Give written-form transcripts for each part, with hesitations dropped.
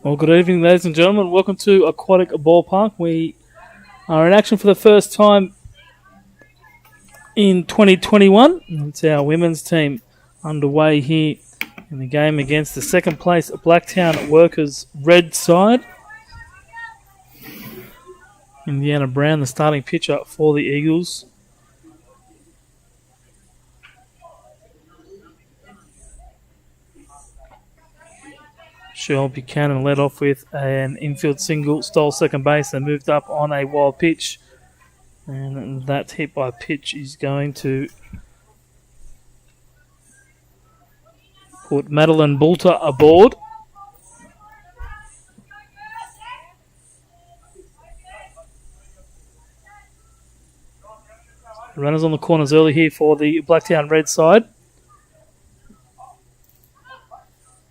Well, good evening, ladies and gentlemen. Welcome to Aquatic Ballpark. We are in action for the first time in 2021. It's our women's team underway here in the game against the second place Blacktown Workers Red side. Indiana Brown, the starting pitcher for the Eagles. Cheryl Buchanan led off with an infield single, stole second base and moved up on a wild pitch. And that hit by pitch is going to put Madeline Boulter aboard. Runners on the corners early here for the Blacktown Red side.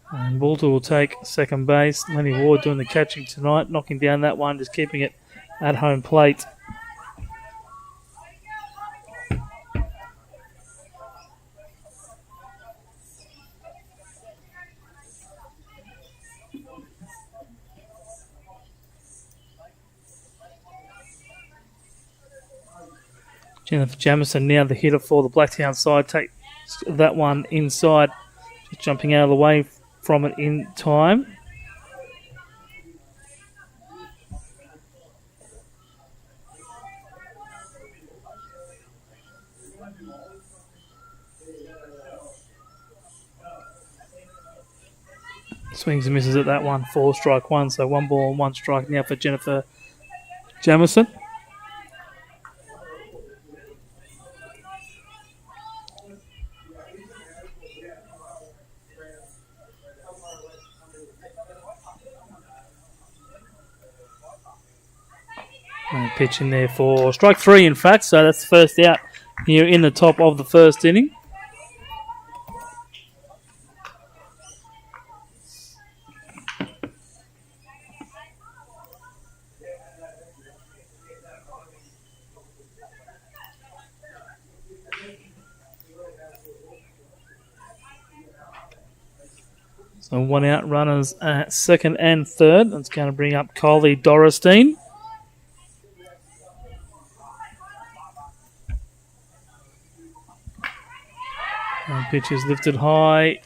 And Boulter will take second base. Lenny Ward doing the catching tonight, knocking down that one, just keeping it at home plate. Jennifer Jamison now the hitter for the Blacktown side. Takes that one inside, just jumping out of the way from it in time. Swings and misses at that one for strike one. So 1 ball and 1 strike now for Jennifer Jamison. Pitch in there for strike 3, in fact. So that's the first out here in the top of the first inning. So 1 out, runners at second and third. That's going to bring up Coley Dorestein. Pitch is lifted high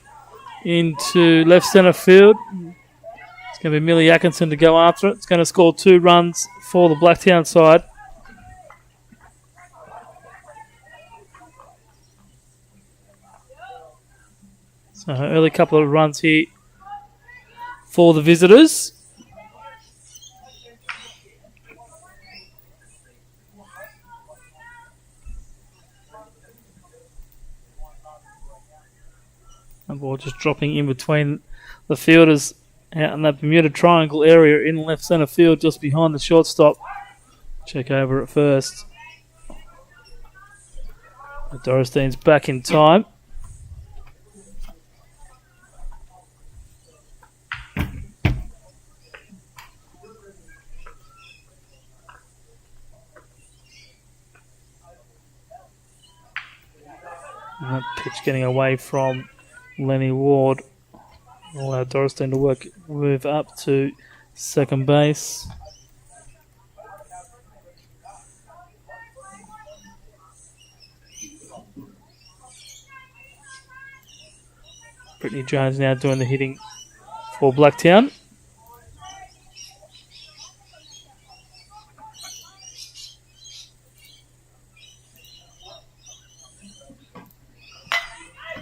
into left centre field. It's going to be Millie Atkinson to go after it. It's going to score 2 runs for the Blacktown side. So early couple of runs here for the visitors. The ball just dropping in between the fielders out in that Bermuda Triangle area in left centre field, just behind the shortstop. Check over at first. Dorostein's back in time. And that pitch getting away from Lenny Ward. Allow Dorrestein to move up to second base. Brittany Jones now doing the hitting for Blacktown.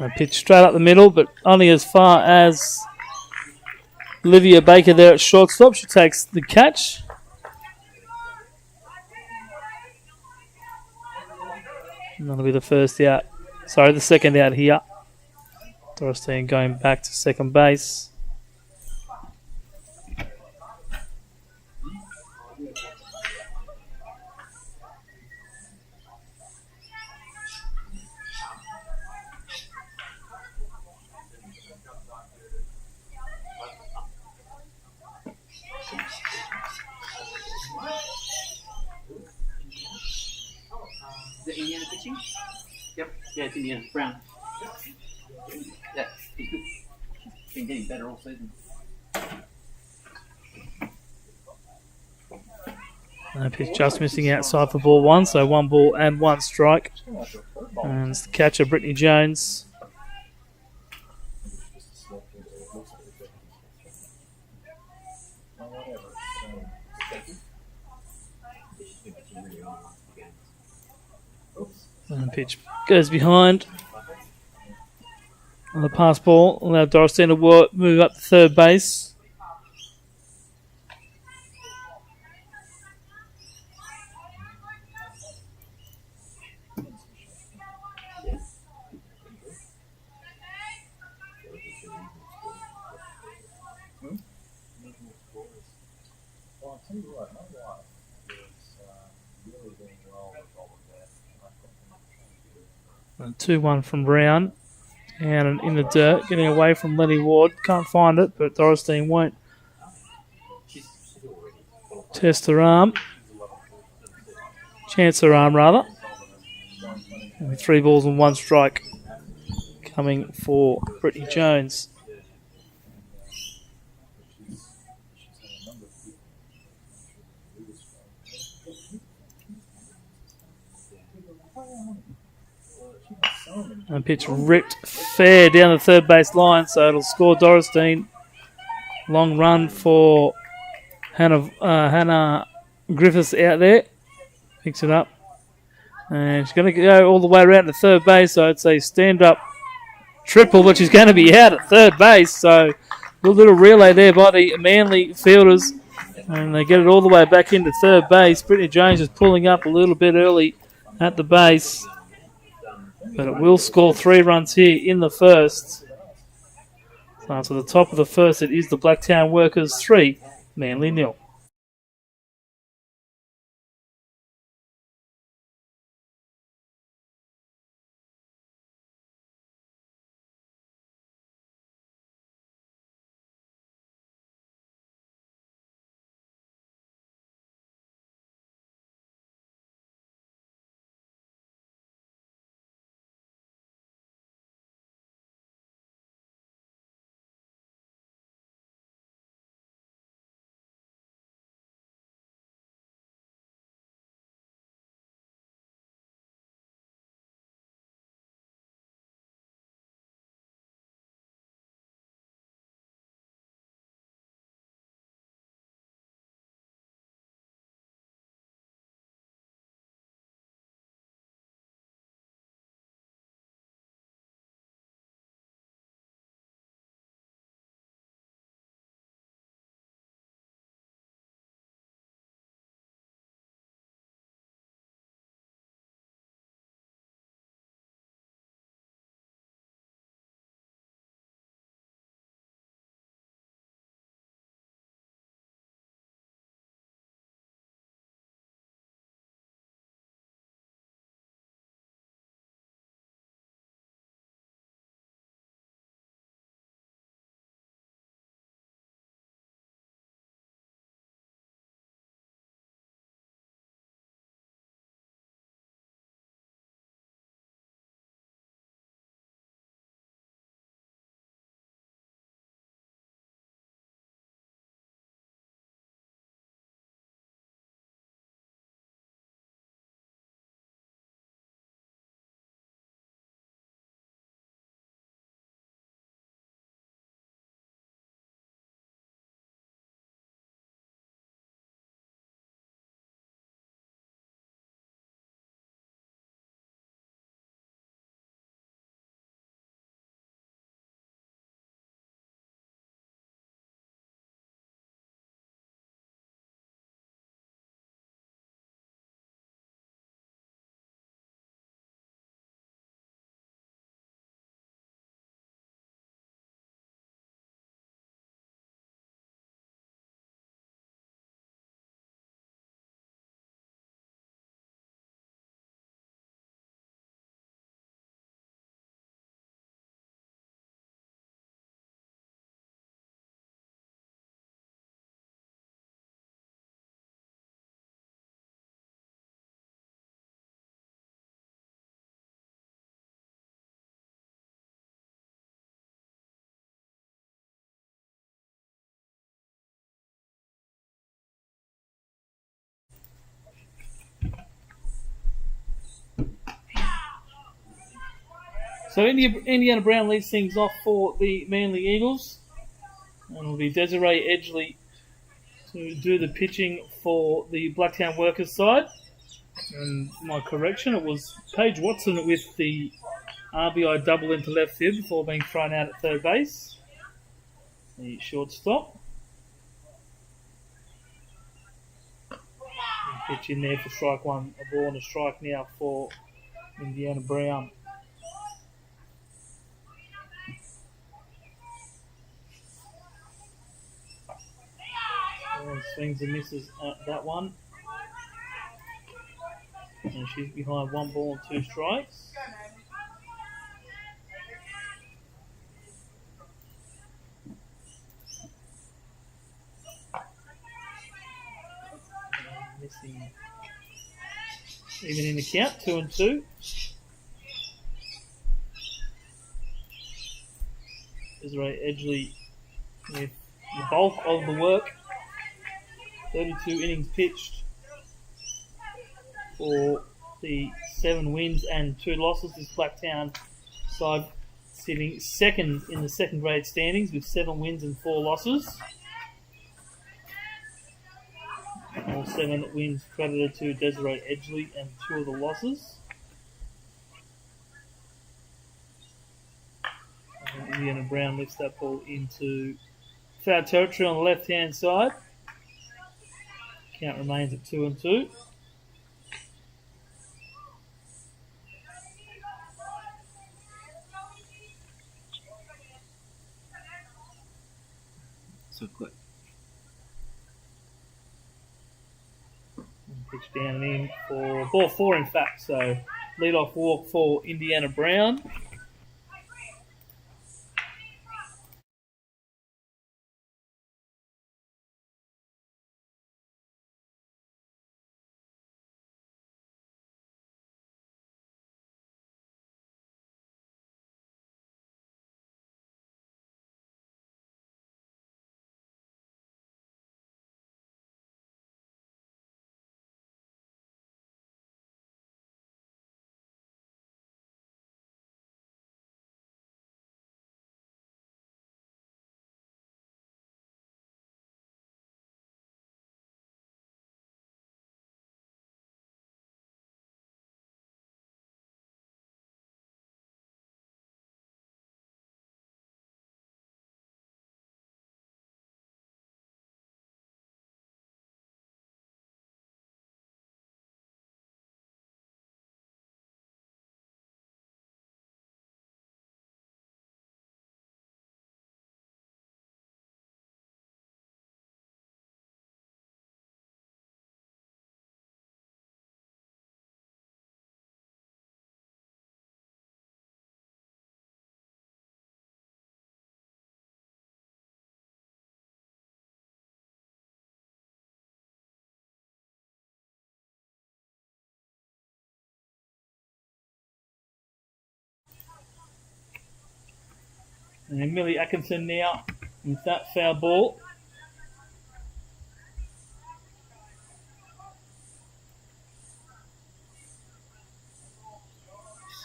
A pitch straight up the middle, but only as far as Olivia Baker there at shortstop. She takes the catch. And that'll be the first out. Sorry, the second out here. Dorrestein going back to second base. Is it Indiana pitching? Yep. Yeah, it's Indiana. Brown. Yeah, he's good. Been getting better all season. Pitch just missing outside for ball one, so 1 ball and 1 strike. And it's the catcher, Brittany Jones. And the pitch goes behind. On the pass ball, allow Dorrestein to move up to third base. And 2-1 from Brown. And in the dirt, getting away from Lenny Ward. Can't find it, but Dorrestein won't test her arm. Chance her arm, rather. And with 3 balls and 1 strike coming for Brittany Jones. And pitch ripped fair down the third base line, so it'll score Dorrestein. Long run for Hannah Griffiths out there. Picks it up. And she's going to go all the way around to third base, so it's a stand-up triple, but she's going to be out at third base. So a little relay there by the Manly fielders. And they get it all the way back into third base. Brittany Jones is pulling up a little bit early at the base. But it will score 3 runs here in the first. So to the top of the first, it is the Blacktown Workers 3, Manly 0. So Indiana Brown leads things off for the Manly Eagles. And it'll be Desiree Edgley to do the pitching for the Blacktown Workers side. And my correction, it was Paige Watson with the RBI double into left field before being thrown out at third base. The shortstop. Pitch in there for strike one. A ball and a strike now for Indiana Brown. Swings and misses at that one. And she's behind 1 ball and 2 strikes. Missing even in the count, 2 and 2. Desiree Edgley with the bulk of the work. 32 innings pitched for the 7 wins and 2 losses. This Blacktown side sitting second in the second grade standings with 7 wins and 4 losses. All 7 wins credited to Desiree Edgley and 2 of the losses. And Indiana Brown lifts that ball into foul territory on the left-hand side. Count remains at 2 and 2. So quick. Pitch down and in for ball 4, in fact. So lead-off walk for Indiana Brown. And then Millie Atkinson now with that foul ball.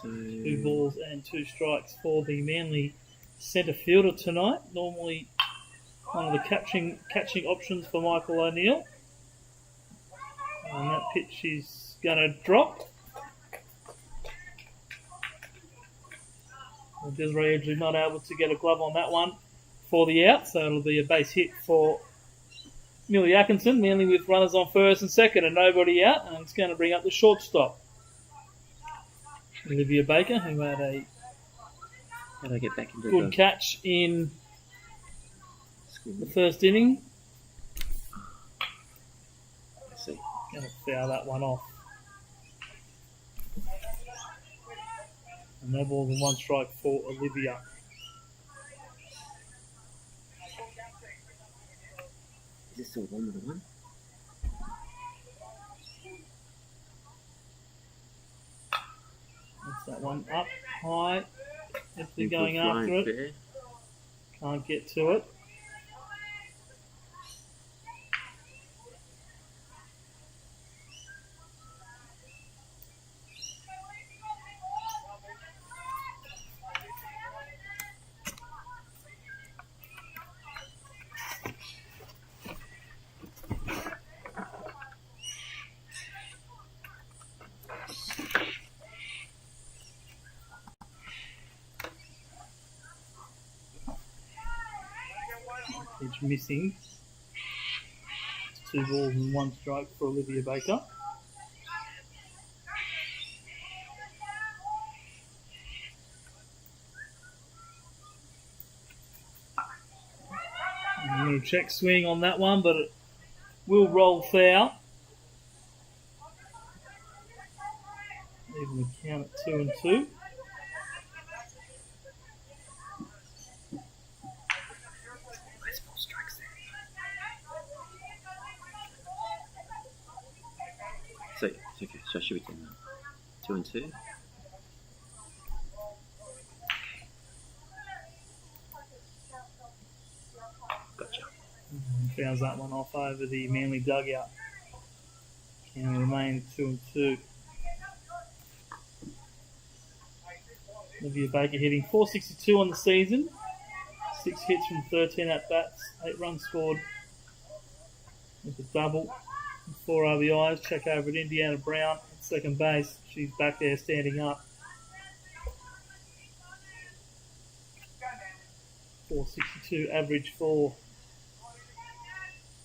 So 2 balls and 2 strikes for the Manly centre fielder tonight. Normally one of the catching options for Michael O'Neill. And that pitch is going to drop. Desiree Edgley not able to get a glove on that one for the out, so it'll be a base hit for Millie Atkinson, Manly with runners on first and second and nobody out, and it's going to bring up the shortstop. Olivia Baker, who had a how do I get back into good the catch in school? the first inning. Let's see. Going to foul that one off. And no balls and 1 strike for Olivia. Is this still 1 with a 1? That's that one up high. If they're going after it, fair. can't get to it. Pitch missing. 2 balls and 1 strike for Olivia Baker. A little check swing on that one, but it will roll foul. Even the count at 2-2. So, okay, so I should be doing that. 2 and 2. Gotcha. Fouls that one off over the Manly dugout. Can remain 2-2. Olivia Baker hitting .462 on the season. 6 hits from 13 at bats. 8 runs scored with a double. 4 RBIs. Check over at Indiana Brown at second base. She's back there standing up. .462 average for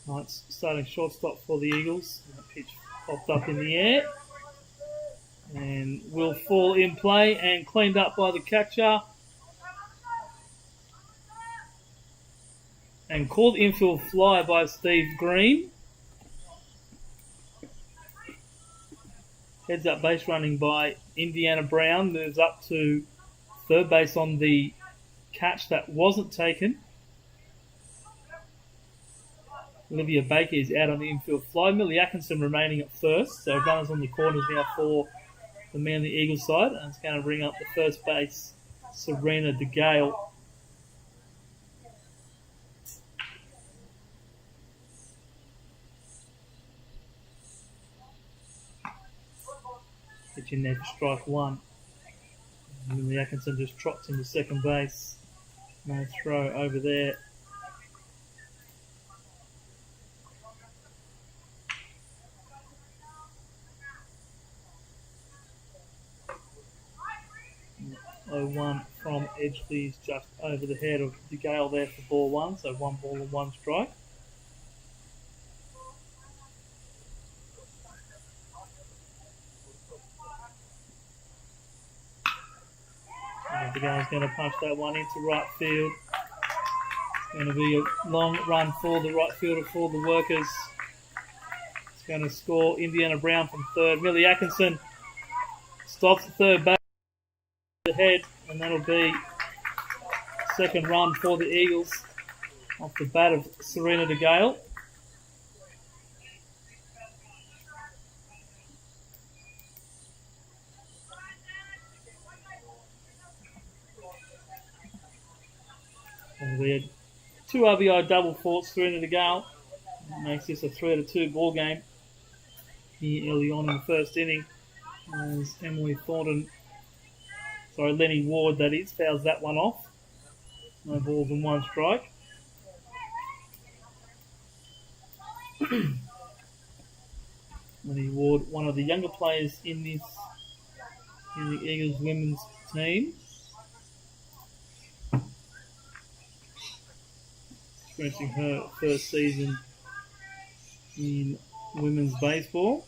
Knight's starting shortstop for the Eagles. And the pitch popped up in the air and will fall in play and cleaned up by the catcher. And called infield fly by Steve Green. Heads up base running by Indiana Brown. Moves up to third base on the catch that wasn't taken. Olivia Baker is out on the infield fly. Millie Atkinson remaining at first. So runners on the corners now for the Manly Eagles side. And it's going to bring up the first base, Serena DeGale. Pitch in there for strike 1. Millie Atkinson just trots into second base. No throw over there. .01 from Edgeley's just over the head of DeGale there for ball 1. So 1 ball and 1 strike. DeGale's going to punch that one into right field. It's going to be a long run for the right fielder for the Workers. It's going to score Indiana Brown from third. Millie Atkinson stops at third base ahead, and that'll be second run for the Eagles off the bat of Serena DeGale. And we had 2 RBI double for Serena DeGale. Makes this a 3-2 ball game here early on in the first inning. As Lenny Ward, that is, fouls that one off. No balls and 1 strike. Lenny Ward, one of the younger players in the Eagles women's team. Experiencing her first season in women's baseball.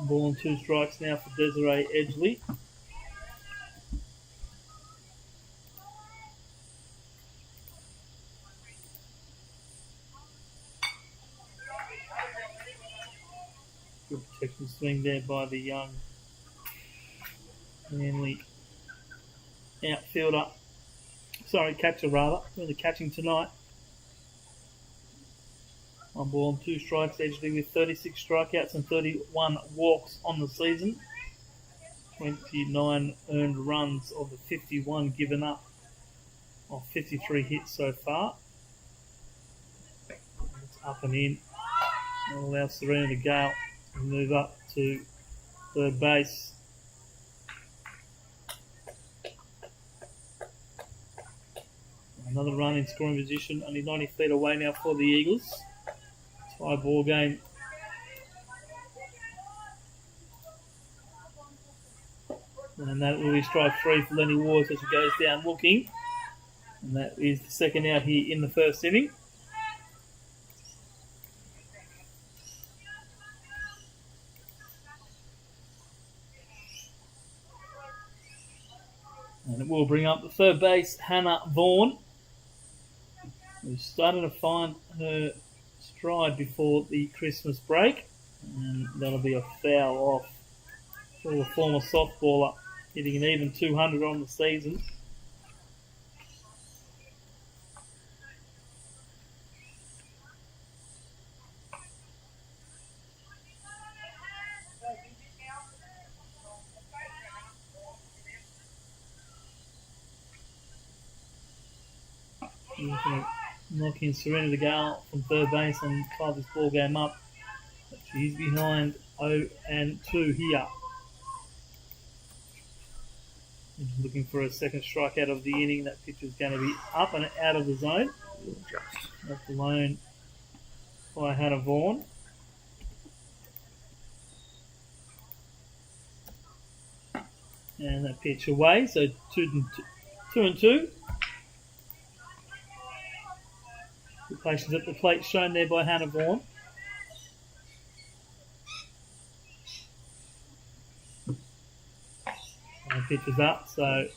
Ball and 2 strikes now for Desiree Edgeley. Good protection swing there by the young Manly outfielder. Catcher rather. Doing the catching tonight. 1 ball and 2 strikes, Edgeley with 36 strikeouts and 31 walks on the season. 29 earned runs of the 51 given up of 53 hits so far. It's up and in. That'll allow Serena DeGale to move up to third base. Another run in scoring position, only 90 feet away now for the Eagles. Tie ball game And that will be strike 3 for Lenny Ward as he goes down looking. And that is the second out here in the first inning. And it will bring up the third base, Hannah Vaughan, who's starting to find her stride before the Christmas break. And that'll be a foul off for the former softballer, hitting an even 200 on the season. Knocking Serena the Gale from third base and tie this ball game up. But she's behind 0-2 here. Just looking for a second strikeout of the inning. That pitch is going to be up and out of the zone. Left alone by Hannah Vaughan. And that pitch away, so 2-2. Good patience at the plate shown there by Hannah Vaughan. And the pitch is up, so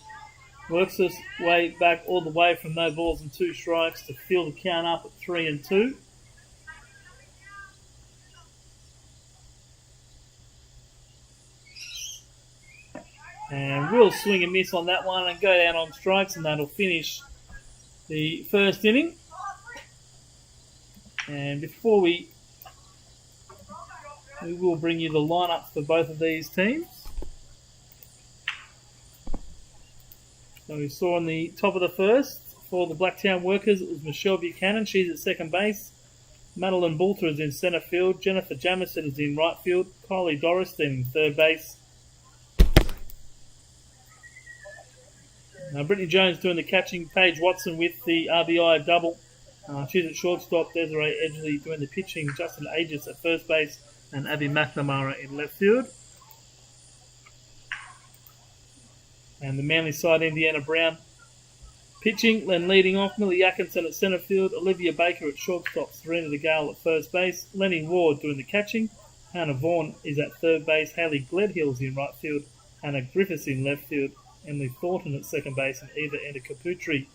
works his way back all the way from no balls and 2 strikes to fill the count up at 3-2. And we'll swing and miss on that one and go down on strikes, and that'll finish the first inning. And before we will bring you the lineups for both of these teams. So we saw on the top of the first, for the Blacktown Workers, it was Michelle Buchanan. She's at second base. Madeline Boulter is in centre field. Jennifer Jamison is in right field. Kylie Doris in third base. Brittany Jones doing the catching. Paige Watson with the RBI double. She's at shortstop. Desiree Edgley doing the pitching. Justin Aegis at first base. And Abby McNamara in left field. And the Manly side, Indiana Brown pitching. Len leading off. Millie Atkinson at centre field. Olivia Baker at shortstop. Serena the Gale at first base. Lenny Ward doing the catching. Hannah Vaughan is at third base. Hayley Gledhill's in right field. Hannah Griffiths in left field. Emily Thornton at second base. And Eva Endicaputri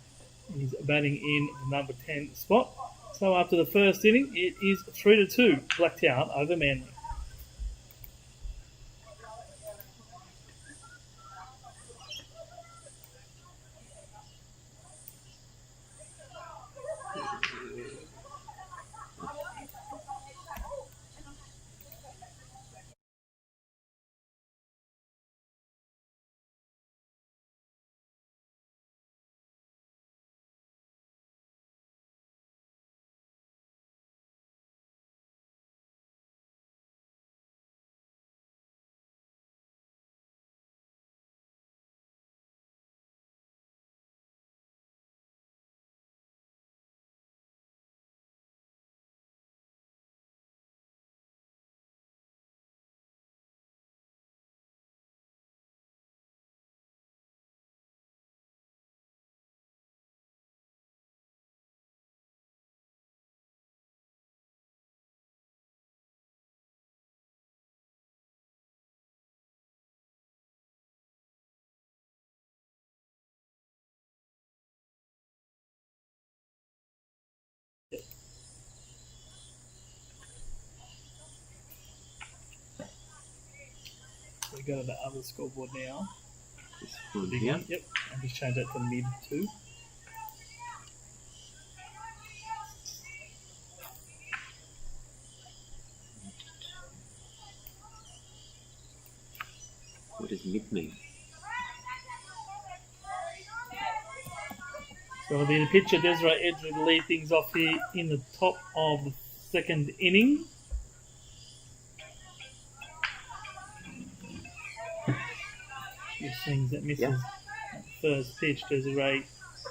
is batting in the number 10 spot. So after the first inning, it is 3-2 Blacktown over Manly. We go to the other scoreboard now. This one here. Yep, I'll just change that to mid 2. What does mid mean? So it'll be the pitcher, Desiree Edgley, to lead things off here in the top of the second inning. She swings that misses that first pitch. Desiree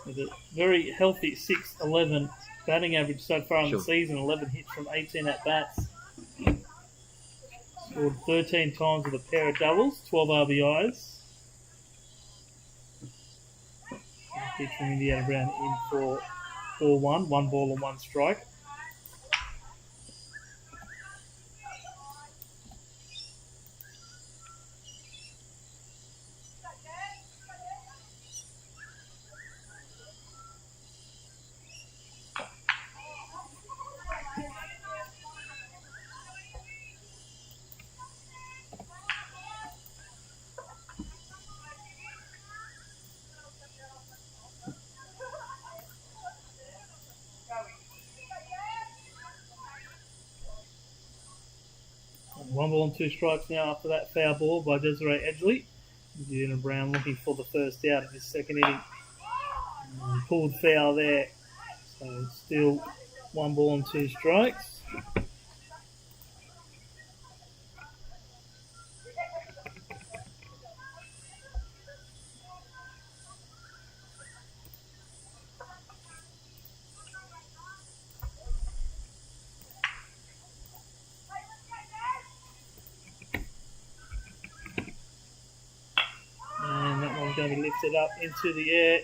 with a very healthy 6-11 batting average so far in the season, 11 hits from 18 at-bats. Scored 13 times with a pair of doubles, 12 RBIs. Pitch from Indiana Brown in for 4-1, 1 ball and 1 strike. One ball and 2 strikes now after that foul ball by Desiree Edgley. Indiana Brown looking for the first out of this second inning. Pulled foul there. So still 1 ball and 2 strikes. And that one's going to be lifted up into the air.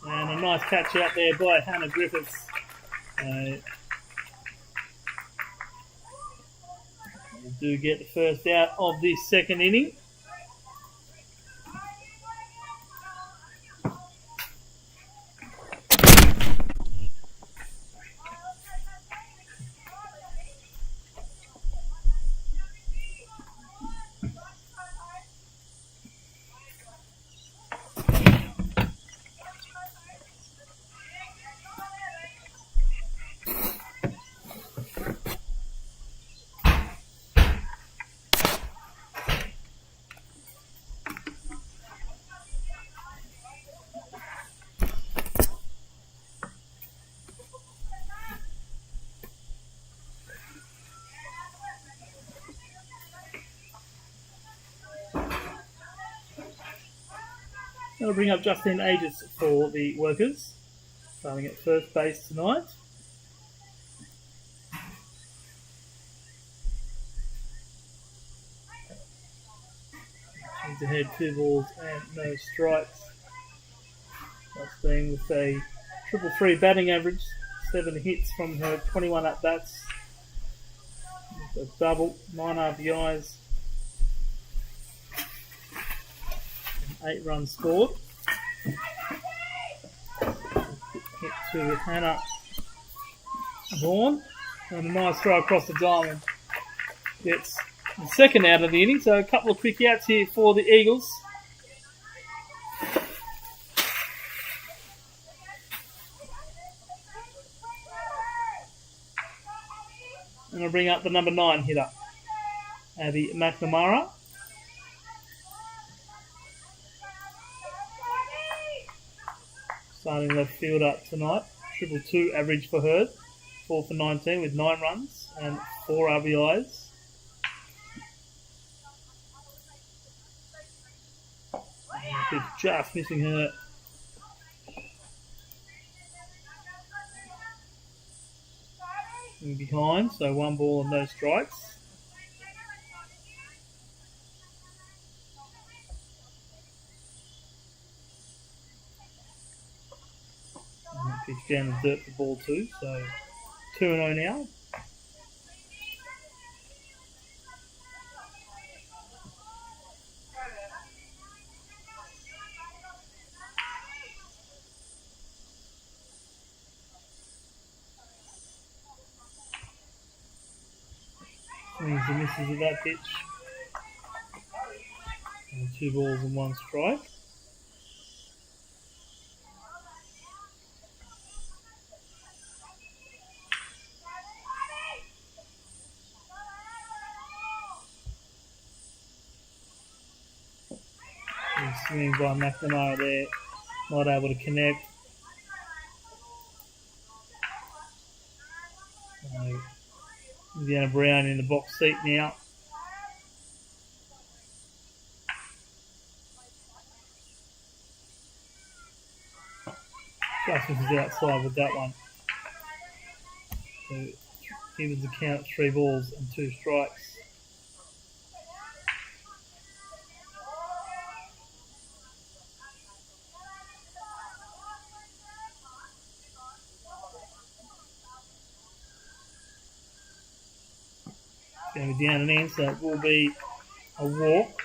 And a nice catch out there by Hannah Griffiths. We do get the first out of this second inning. That'll bring up Justine Aegis for the Workers, starting at first base tonight. She's ahead 2 balls and no strikes. Justine with a 333 batting average, 7 hits from her 21 at-bats. A double, 9 RBIs. 8 runs scored. Hit to Hannah Vaughan. And a nice throw across the diamond. Gets the second out of the inning. So a couple of quick outs here for the Eagles. And I'll bring up the number 9 hitter, Abby McNamara. Starting left fielder tonight. 222 average for her. 4 for 19 with 9 runs and 4 RBIs. She's just missing her. In behind, so 1 ball and no strikes. Pitch down the dirt for ball 2, so 2-0 now. Swings and misses at that pitch. And 2 balls and 1 strike. Swing by McNamara there, not able to connect. Indiana Brown in the box seat now. Just misses outside with that one. So evens the count, 3 balls and 2 strikes. going to be down and in, so it will be a walk.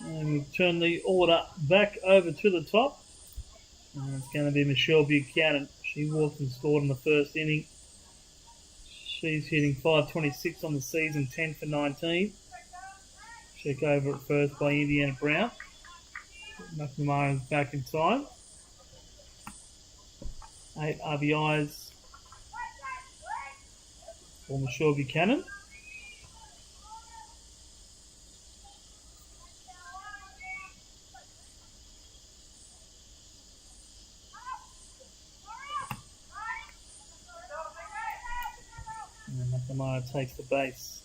And we turn the order back over to the top. And it's going to be Michelle Buchanan. She walked and scored in the first inning. She's hitting .526 on the season, 10 for 19. Check over at first by Indiana Brown. McNamara is back in time. 8 RBIs for Michelle Buchanan. And McNamara takes the base.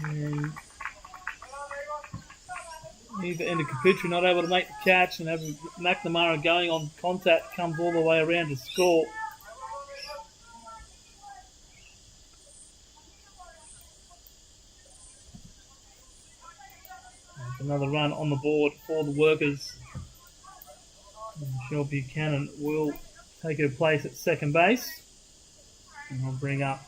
And either end of Capitri not able to make the catch, and McNamara going on contact comes all the way around to score. There's another run on the board for the Workers. Michelle Buchanan will take her place at second base, and I'll bring up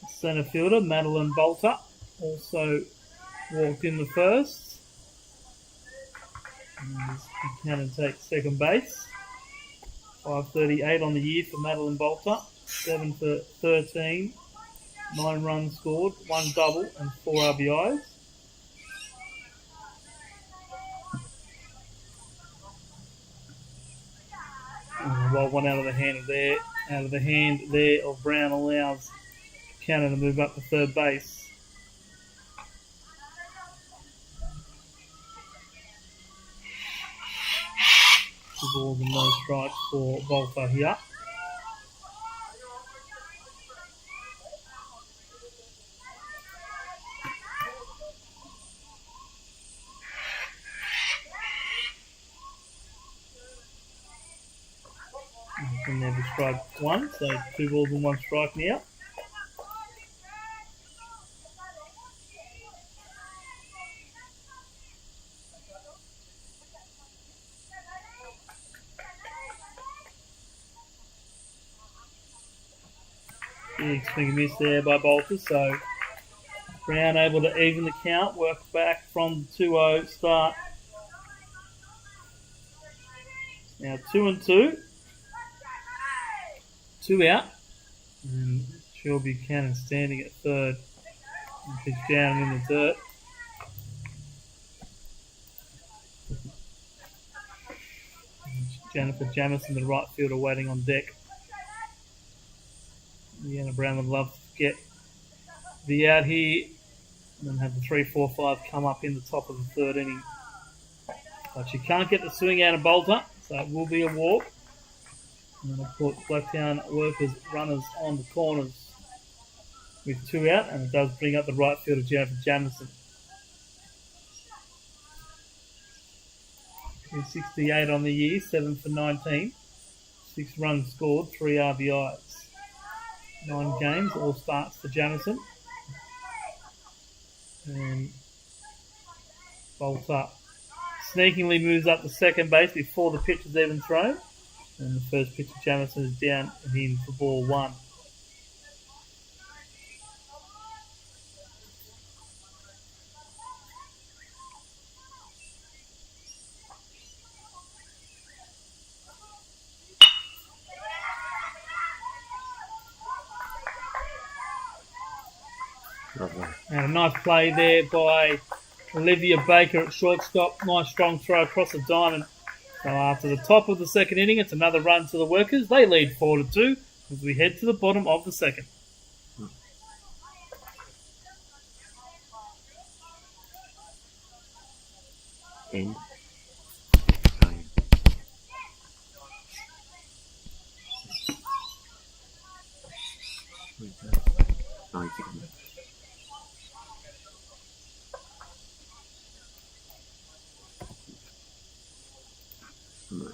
centre fielder Madeline Bolter, also walked in the first. And Buchanan takes second base. 5.38 on the year for Madeline Bolter. 7 for 13. 9 runs scored, 1 double and 4 RBIs. Well, one out of the hand there of Brown allows Buchanan to move up to third base. Two balls and no strikes for Bolter here. And never strike one, so 2 balls and 1 strike now. Big swing and miss there by Bolter, so Brown able to even the count, work back from the 2-0 start. Now 2-2. 2 out. And Michelle Buchanan standing at third. And pitch down in the dirt. And Jennifer Jamison, the right fielder, waiting on deck. Indiana Brown would love to get the out here and then have the 3-4-5 come up in the top of the third inning. But she can't get the swing out of Bolter, so it will be a walk. And then I'll put Blacktown Workers runners on the corners with 2 out, and it does bring up the right fielder Jennifer Jamison. 68 on the year, 7 for 19. 6 runs scored, 3 RBIs. 9 games, all starts for Jamison. And Bolter sneakingly moves up to second base before the pitch is even thrown. And the first pitch of Jamison is down and in for ball 1. And a nice play there by Olivia Baker at shortstop. Nice strong throw across the diamond. So after the top of the second inning, it's another run to the Workers. They lead 4-2 as we head to the bottom of the second. End. Oh, yeah. Right.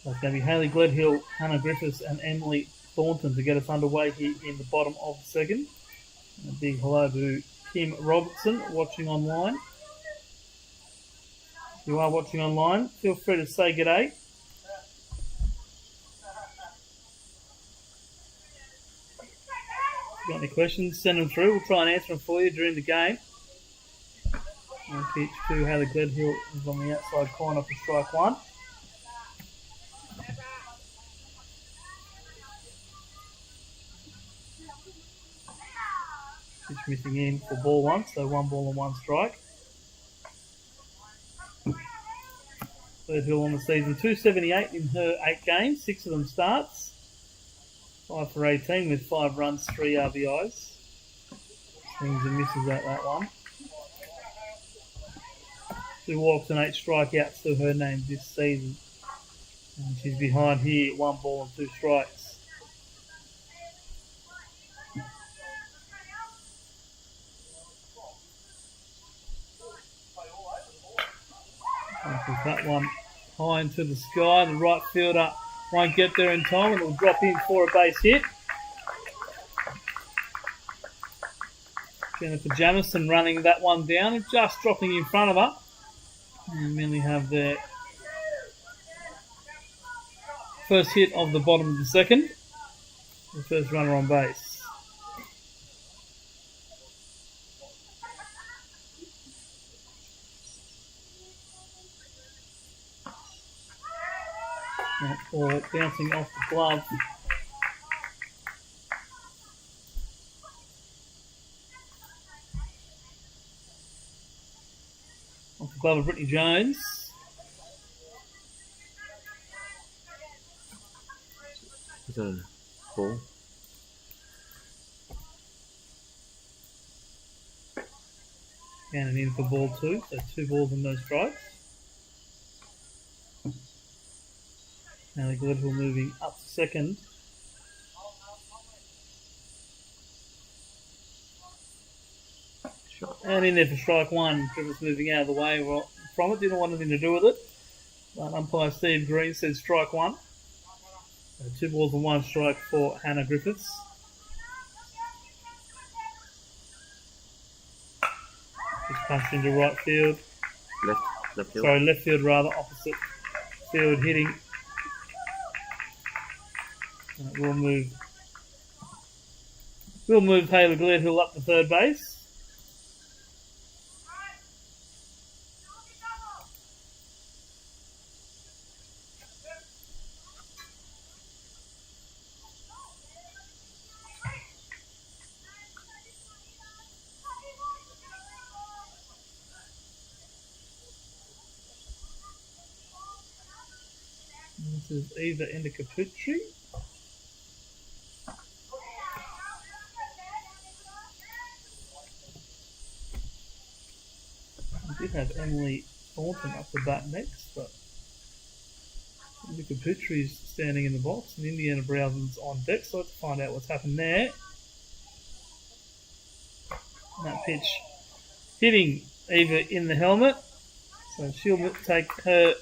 So it's going to be Hayley Gledhill, Hannah Griffiths, and Emily Thornton to get us underway here in the bottom of the second. And a big hello to Kim Robertson watching online. If you are watching online, feel free to say g'day. If you've got any questions, send them through. We'll try and answer them for you during the game. And pitch to Hayley Gledhill is on the outside corner for strike one. Pitch missing in for ball one, so 1 ball and 1 strike. Gledhill on the season, 278 in her 8 games, 6 of them starts. 5 for 18 with 5 runs, 3 RBIs. Swings and misses at that one. 2 walks and 8 strikeouts to her name this season. And she's behind here, 1 ball and 2 strikes. That one high into the sky. The right fielder won't get there in time and will drop in for a base hit. Jennifer Jamison running that one down and just dropping in front of her. And merely have their first hit of the bottom of the second. The first runner on base. Or bouncing off the glove. Off the glove of Brittany Jones. Is that a ball? And in for ball 2, so 2 balls and no strikes. Hayley Gledhill moving up to second. Shot. And in there for strike 1. Griffiths moving out of the way from it. Didn't want anything to do with it. But umpire Steve Green said strike 1. So 2 balls and 1 strike for Hannah Griffiths. Just punched into right field. Left field. Sorry, left field rather, opposite field hitting. And it will move. We'll move Taylor Gledhill up to third base. This is Eva Indicaputri. I did have Emily Thornton up the bat next, but Indicaputri is standing in the box and Indiana Brown's on deck, so let's find out what's happened there. And that pitch hitting Eva in the helmet, so she'll take her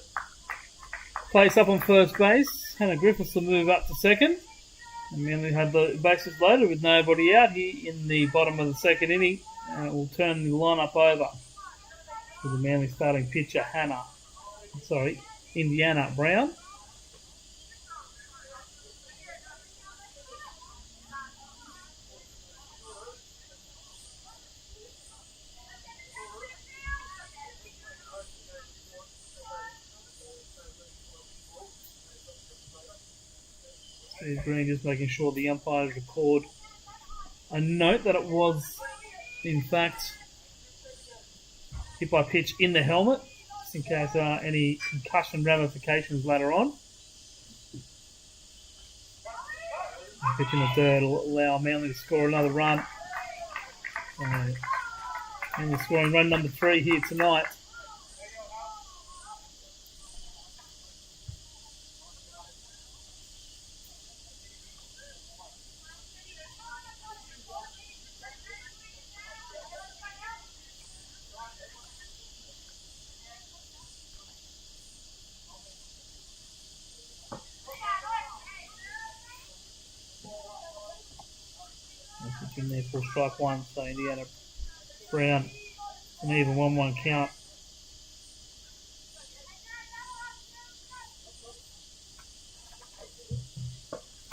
place up on first base. Hannah Griffiths will move up to second. And Manly had the bases loaded with nobody out here in the bottom of the second inning. And it will turn the lineup over to the Manly starting pitcher, Indiana Brown. Steve Green just making sure the umpires record a note that it was, in fact, hit by pitch in the helmet, just in case there are any concussion ramifications later on. Pitch in the third will allow Manly to score another run. Manly scoring run number 3 here tonight. In there for strike one, so Indiana Brown an even 1-1 count.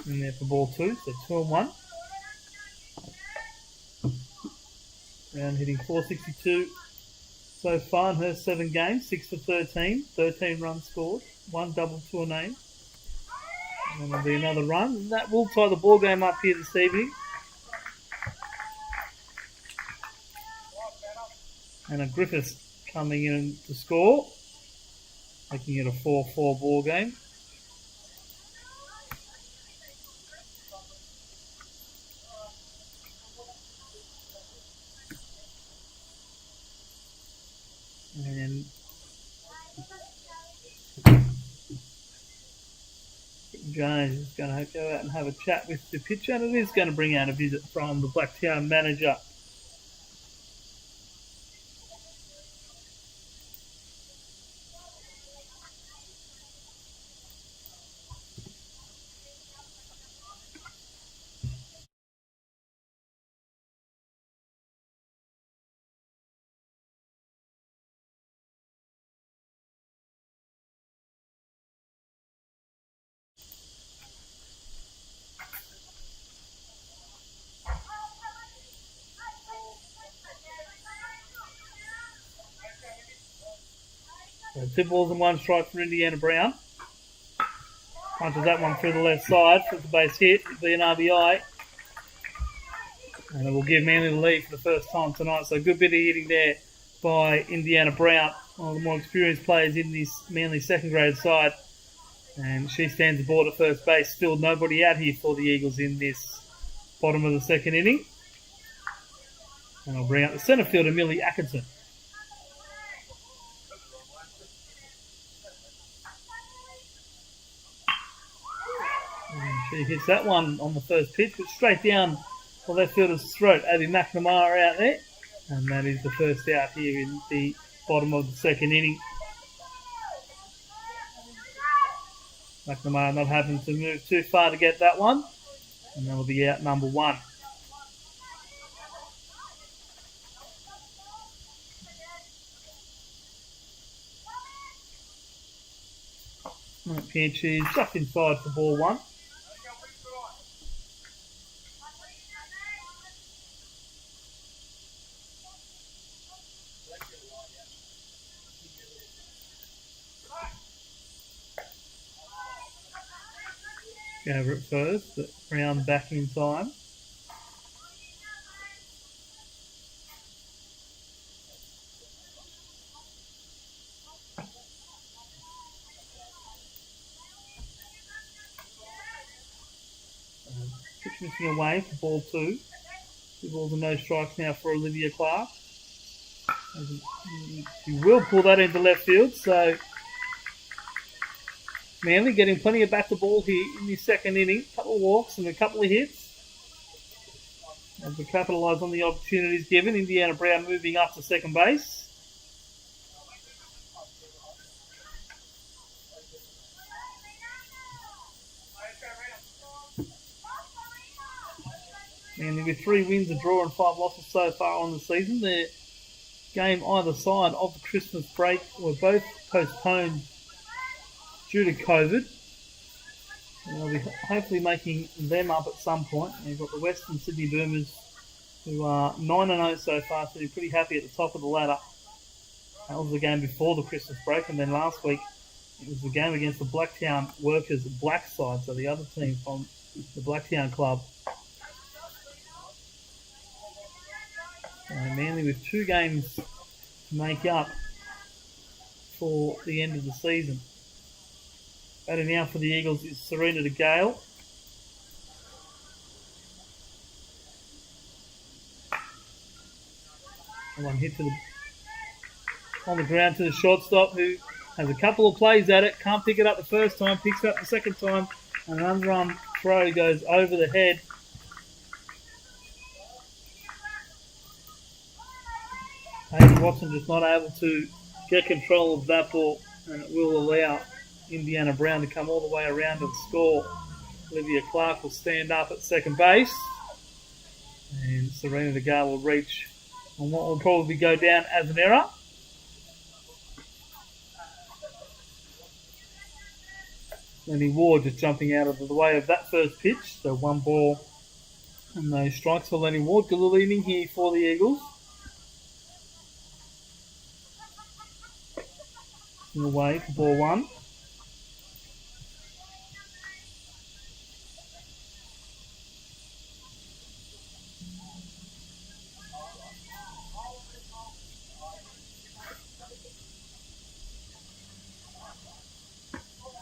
In there for ball 2, so 2-1. Brown hitting .462 so far in her 7 games, 6 for 13, 13 runs scored, 1 double to a name. And then there'll be another run, and that will tie the ball game up here this evening. And a Griffiths coming in to score, making it a 4-4 ball game. And Jones is going to go out and have a chat with the pitcher, and it is going to bring out a visit from the Blacktown manager. So 2 balls and 1 strike for Indiana Brown. Punches that one through the left side for the base hit. It'll be an RBI. And it will give Manly the lead for the first time tonight. So a good bit of hitting there by Indiana Brown, one of the more experienced players in this Manly second grade side. And she stands aboard at first base. Still nobody out here for the Eagles in this bottom of the second inning. And I'll bring out the centre fielder, Millie Atkinson. She hits that one on the first pitch, but straight down the left fielder's throat. Abby McNamara out there. And that is the first out here in the bottom of the second inning. McNamara not having to move too far to get that one. And that'll be out number 1. Pitch is just inside for ball one. Go over it first, but round back in time. Pitch missing away for ball two. 2 balls and no strikes now for Olivia Clark. She will pull that into left field, so Manly getting plenty of back to ball here in the second inning. A couple of walks and a couple of hits. As we capitalise on the opportunities given, Indiana Brown moving up to second base. Manly with 3 wins, a draw and 5 losses so far on the season. Their game either side of the Christmas break were both postponed due to COVID. And they'll be hopefully making them up at some point. And you've got the Western Sydney Boomers, who are 9-0 so far, so they're pretty happy at the top of the ladder. That was the game before the Christmas break, and then last week it was the game against the Blacktown Workers Black side, so the other team from the Blacktown club. Manly with 2 games to make up for the end of the season. Batting now for the Eagles is Serena DeGale. One hit on the ground to the shortstop, who has a couple of plays at it. Can't pick it up the first time, picks it up the second time, and an unrun throw goes over the head. Hayden Watson just not able to get control of that ball, and it will allow Indiana Brown to come all the way around and score. Olivia Clark will stand up at second base, and Serena DeGale will reach on what will probably go down as an error. Lenny Ward just jumping out of the way of that first pitch, so 1 ball and no strikes for Lenny Ward. Good little inning here for the Eagles. Away for ball 1.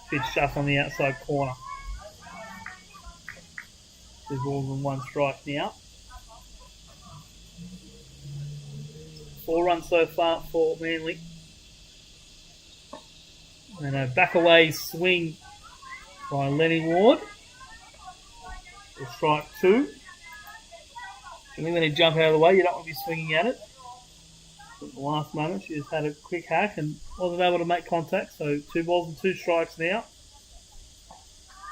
Pitch just on the outside corner. 2 balls and 1 strike now. 4 runs so far for Manly. And a back away swing by Lenny Ward. For strike 2. And when you jump out of the way, you don't want to be swinging at it. But at the last moment, she just had a quick hack and wasn't able to make contact. So 2 balls and 2 strikes now.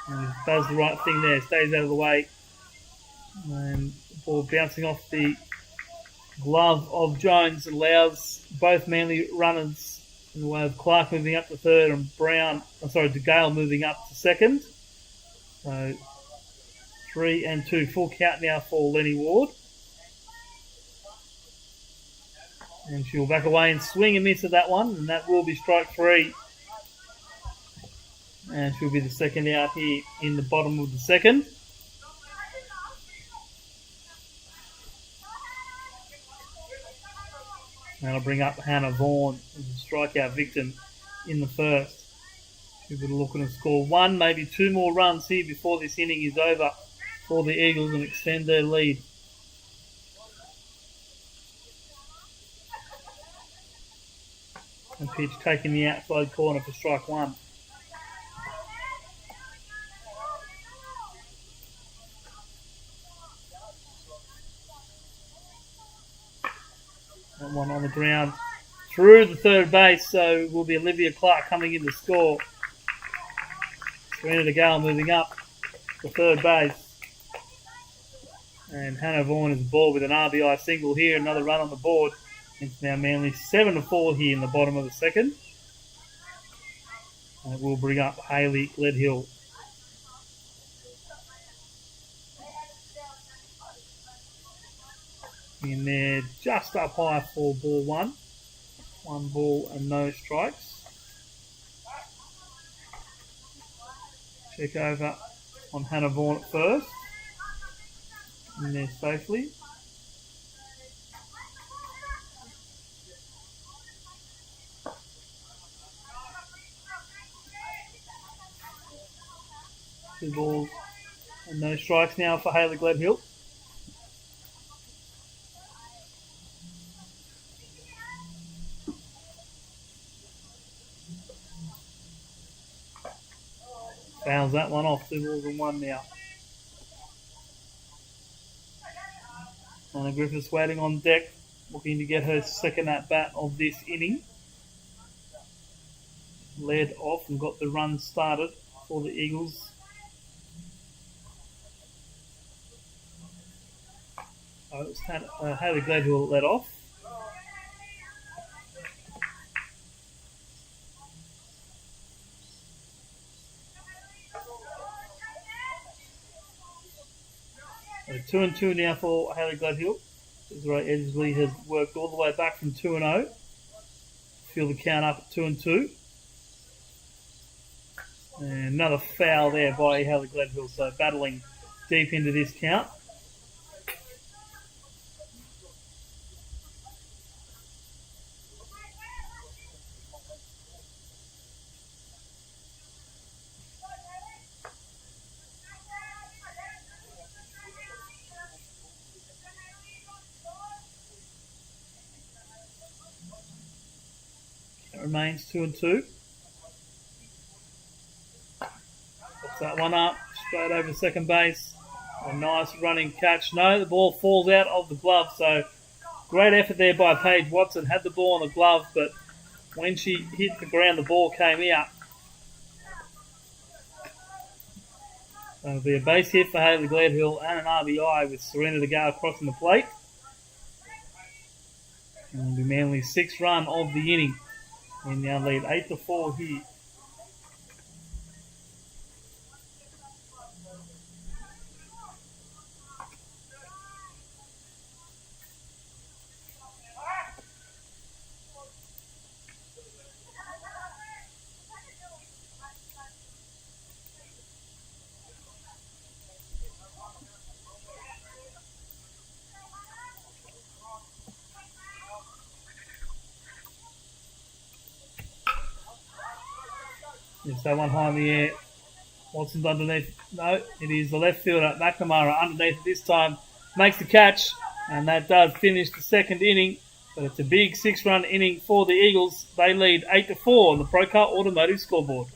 And does the right thing there. Stays out of the way. And the ball bouncing off the glove of Jones and allows both Manly runners in the way of Clark moving up to third and DeGale moving up to second. So 3 and 2. Full count now for Lenny Ward. And she'll back away and swing and miss at that one, and that will be strike 3. And she'll be the second out here in the bottom of the second. That'll bring up Hannah Vaughan as a strikeout victim in the first. She'll be looking to score 1, maybe 2 more runs here before this inning is over for the Eagles and extend their lead. And pitch taking the outside corner for strike 1. That one on the ground through the third base, so will be Olivia Clark coming in to score. Serena DeGale moving up to third base. And Hannah Vaughan is ball with an RBI single here, another run on the board. It's now Manly 7-4 here in the bottom of the second. And we'll bring up Hayley Gledhill. In there, just up high for ball one. 1 ball and no strikes. Check over on Hannah Vaughan at first. In there safely. Two balls and no strikes now for Hayley Gledhill. Fouls that one off. 2 balls and 1 now. Anna Griffiths waiting on deck, looking to get her second at bat of this inning. Led off and got the run started for the Eagles. Oh, it was Hayley Gledhill led off. So 2-2 now for Hayley Gledhill. Desiree Edgley has worked all the way back from 2-0. Feel the count up at 2-2. And another foul there by Hayley Gledhill, so battling deep into this count. It remains 2-2. Puts that one up, straight over second base. A nice running catch. No, the ball falls out of the glove, so great effort there by Paige Watson. Had the ball on the glove, but when she hit the ground, the ball came out. So it'll be a base hit for Hayley Gledhill and an RBI with Serena DeGale crossing the plate. And it'll be Manly's 6th run of the inning. And now lead 8-4 here. It's that one high in the air. Watson's underneath. No, it is the left fielder, McNamara, underneath this time. Makes the catch, and that does finish the second inning. But it's a big 6-run inning for the Eagles. They lead 8-4 on the Procar Automotive scoreboard.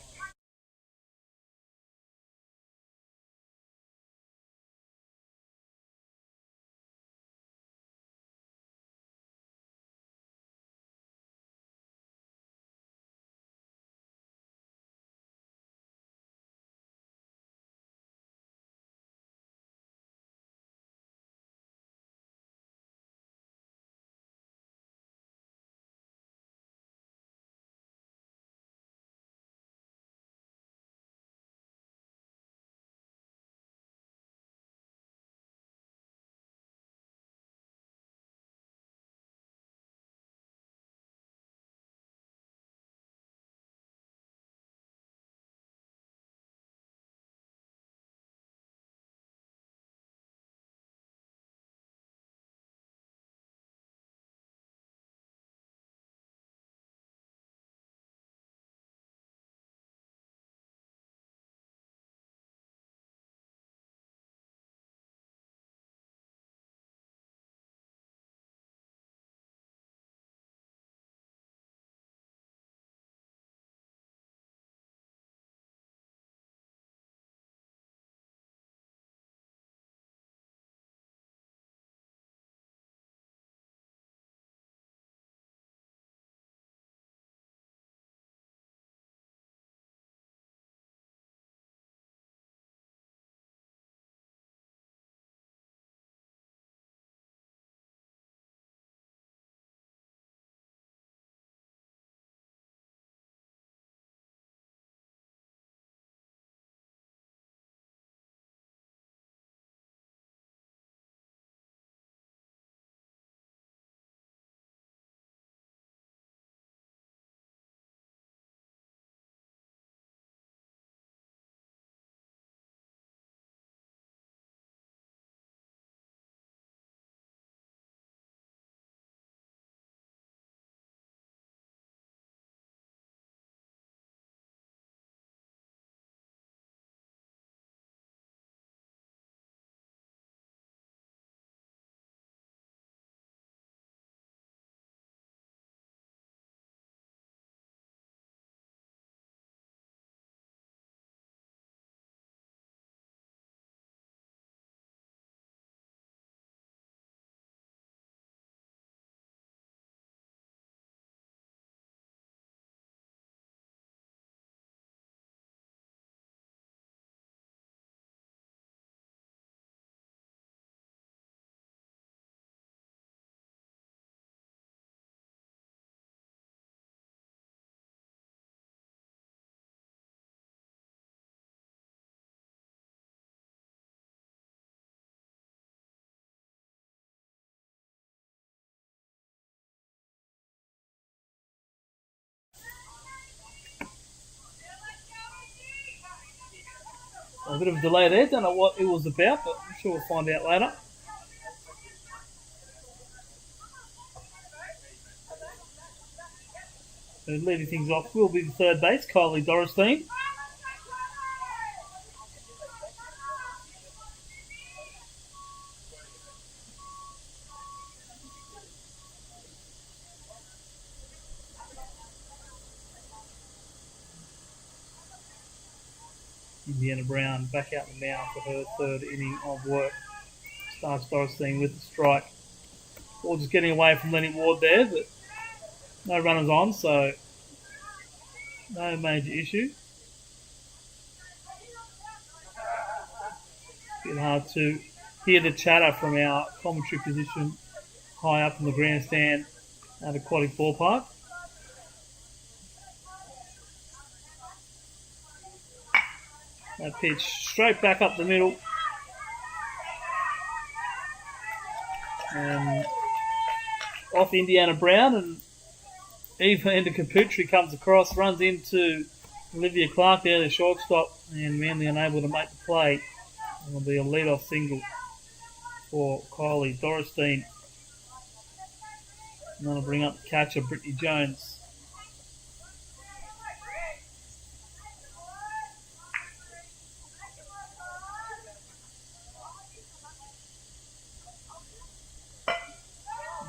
A bit of a delay there. Don't know what it was about, but I'm sure we'll find out later. So leading things off will be the third base, Kylie Dorestein. Indiana Brown back out the mound for her third inning of work. Starts Dorestein with the strike. Ball just getting away from Lenny Ward there, but no runners on, so no major issue. It's hard to hear the chatter from our commentary position high up in the grandstand at Aquatic Ballpark. That pitch straight back up the middle. And off Indiana Brown, and Eva Endicaputri comes across, runs into Olivia Clark there, the shortstop, and Manly unable to make the play. It'll be a lead-off single for Kylie Dorestein. And that'll bring up the catcher, Brittany Jones.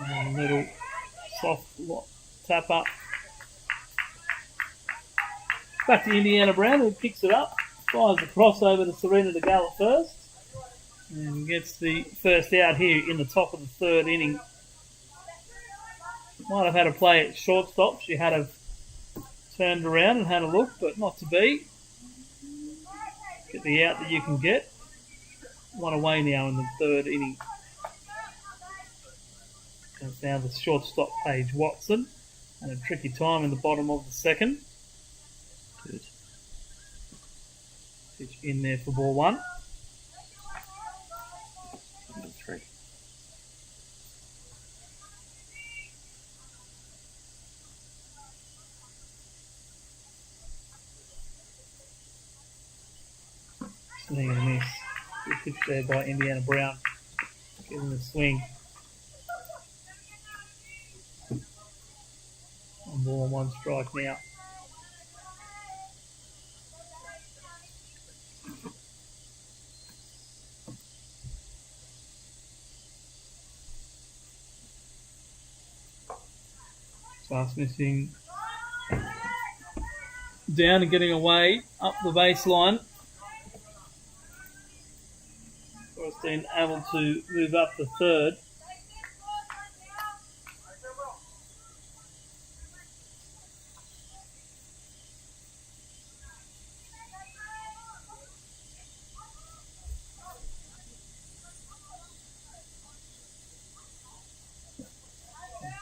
And a little soft tap up. Back to Indiana Brown, who picks it up. Fires the crossover to Serena DeGale at first. And gets the first out here in the top of the third inning. Might have had a play at shortstop. She had have turned around and had a look, but not to be. Get the out that you can get. One away now in the third inning. Comes down to shortstop Paige Watson. And a tricky time in the bottom of the second. Good. Pitch in there for ball one. Number 3. Swing and a miss. Good pitch there by Indiana Brown. Getting the swing. On ball and one strike now. Just missing down and getting away up the baseline. Dorestein able to move up to third.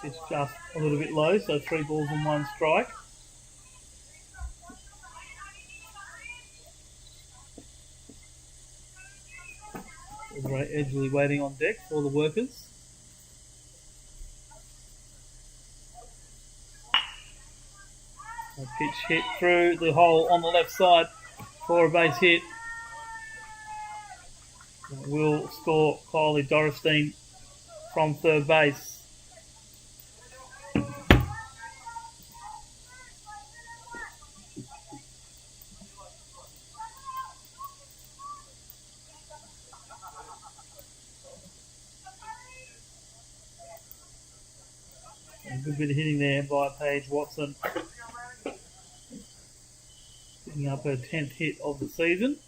It's just a little bit low, so 3 balls and 1 strike. Ray Edgley waiting on deck for the workers. A pitch hit through the hole on the left side for a base hit. That will score Kylie Dorestein from third base. A good bit of hitting there by Paige Watson. Picking up her 10th hit of the season.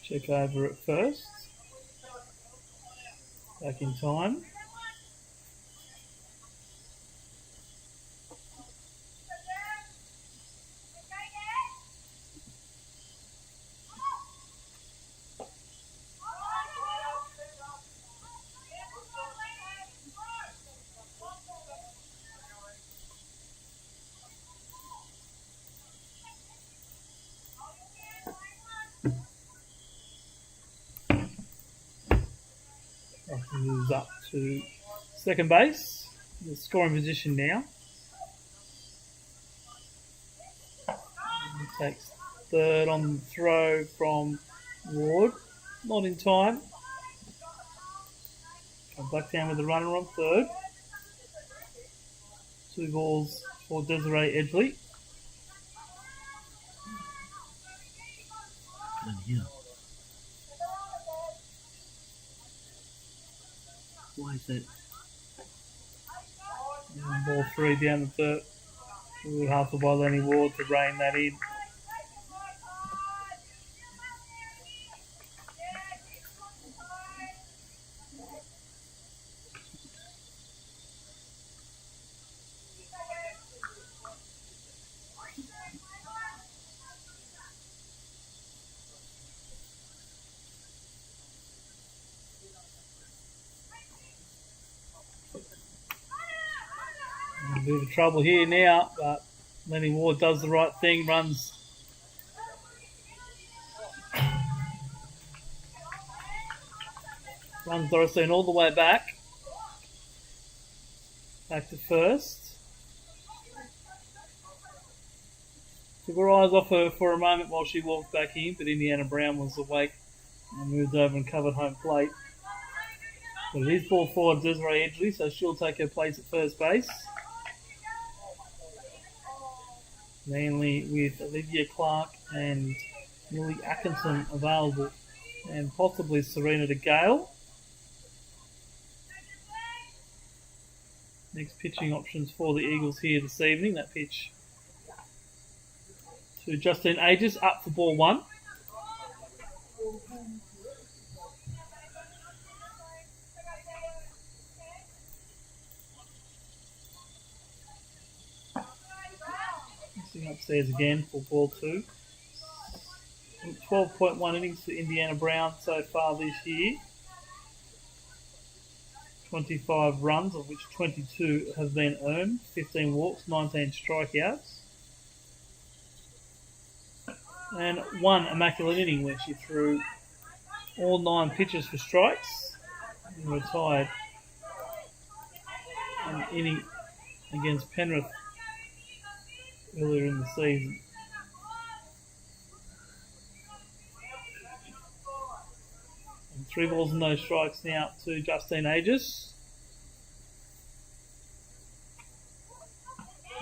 Check over at first. Back in time. Moves up to second base. The scoring position now. Takes third on the throw from Ward. Not in time. Blacktown with the runner on third. 2 balls for Desiree Edgley. Yeah. Why is that? And ball 3 down the third. Good hustle by Lenny Ward to rein that in. A bit of trouble here now, but Lenny Ward does the right thing, runs Dorothy all the way back to first. Took her eyes off her for a moment while she walked back in, but Indiana Brown was awake and moved over and covered home plate. But it is ball forward Desiree Edgley, so she'll take her place at first base. Mainly with Olivia Clark and Millie Atkinson available, and possibly Serena de Gale. Next pitching options for the Eagles here this evening. That pitch to Justine Aegis, up for ball 1. Upstairs again for ball 2. 12.1 innings for Indiana Brown so far this year. 25 runs, of which 22 have been earned. 15 walks, 19 strikeouts. And 1 immaculate inning where she threw all 9 pitches for strikes and retired an inning against Penrith earlier in the season. And 3 balls and no strikes now to Justine Aegis.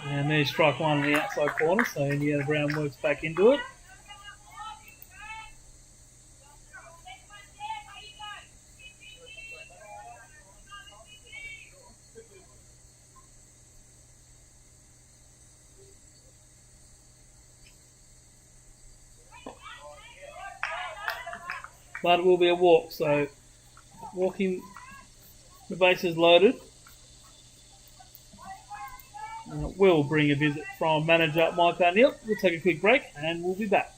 And there's strike 1 on the outside corner, so Indiana Brown works back into it. But it will be a walk, so walking the bases loaded. We'll bring a visit from manager Mike O'Neill. We'll take a quick break and we'll be back.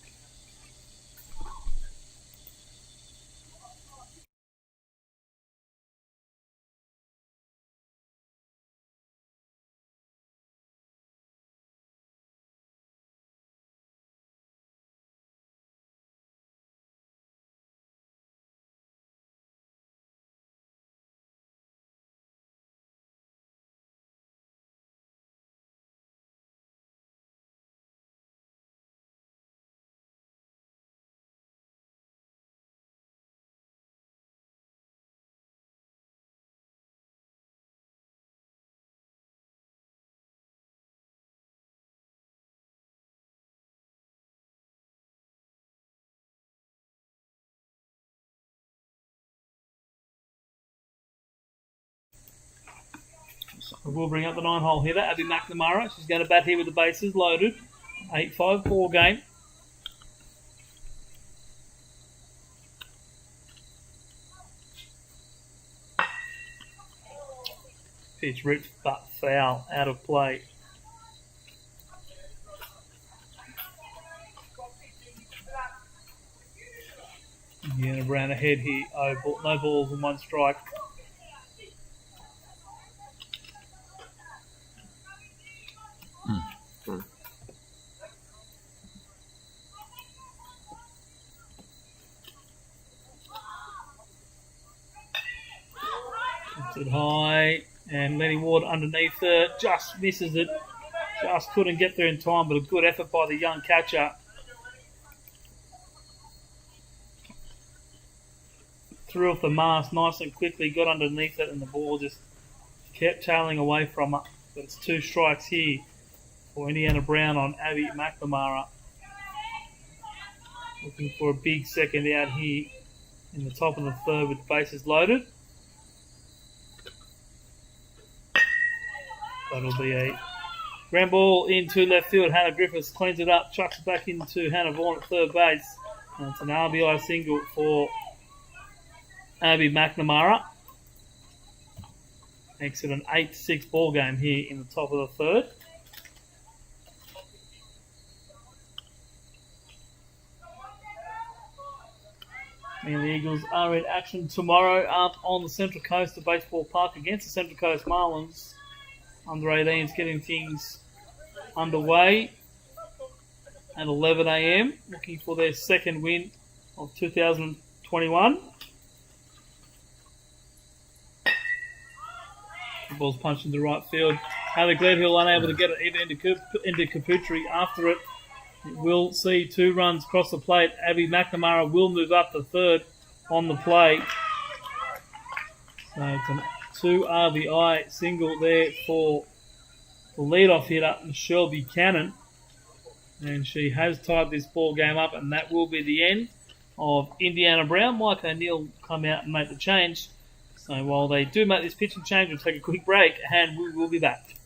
We'll bring up the 9-hole hitter, Abby McNamara. She's going to bat here with the bases loaded. 8-5-4 game. Pitch ripped but foul, out of play. Indiana Brown ahead here. Oh, no balls and 1 strike. It high, and Lenny Ward underneath it, just misses it. Just couldn't get there in time, but a good effort by the young catcher threw off the mask nice and quickly, got underneath it, and the ball just kept tailing away from it. But it's 2 strikes here for Indiana Brown on Abby McNamara. Looking for a big second out here in the top of the third with bases loaded. That'll be a ground ball into left field. Hannah Griffiths cleans it up, chucks it back into Hannah Vaughan at third base. And it's an RBI single for Abby McNamara. Makes it an 8-6 ball game here in the top of the third. And the Eagles are in action tomorrow up on the Central Coast of Baseball Park against the Central Coast Marlins. Under 18s getting things underway at 11 a.m. Looking for their second win of 2021. The ball's punched into right field. Haley Gledhill unable to get it even into Caputri after it. It will see 2 runs cross the plate. Abby McNamara will move up to third on the play. So it's a 2 RBI single there for the leadoff hitter, Michelle Buchanan. And she has tied this ball game up, and that will be the end of Indiana Brown. Mike O'Neill come out and make the change. So while they do make this pitching change, we'll take a quick break, and we will be back.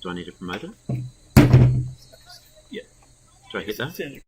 Do I need a promoter? Yeah. Do I hit that?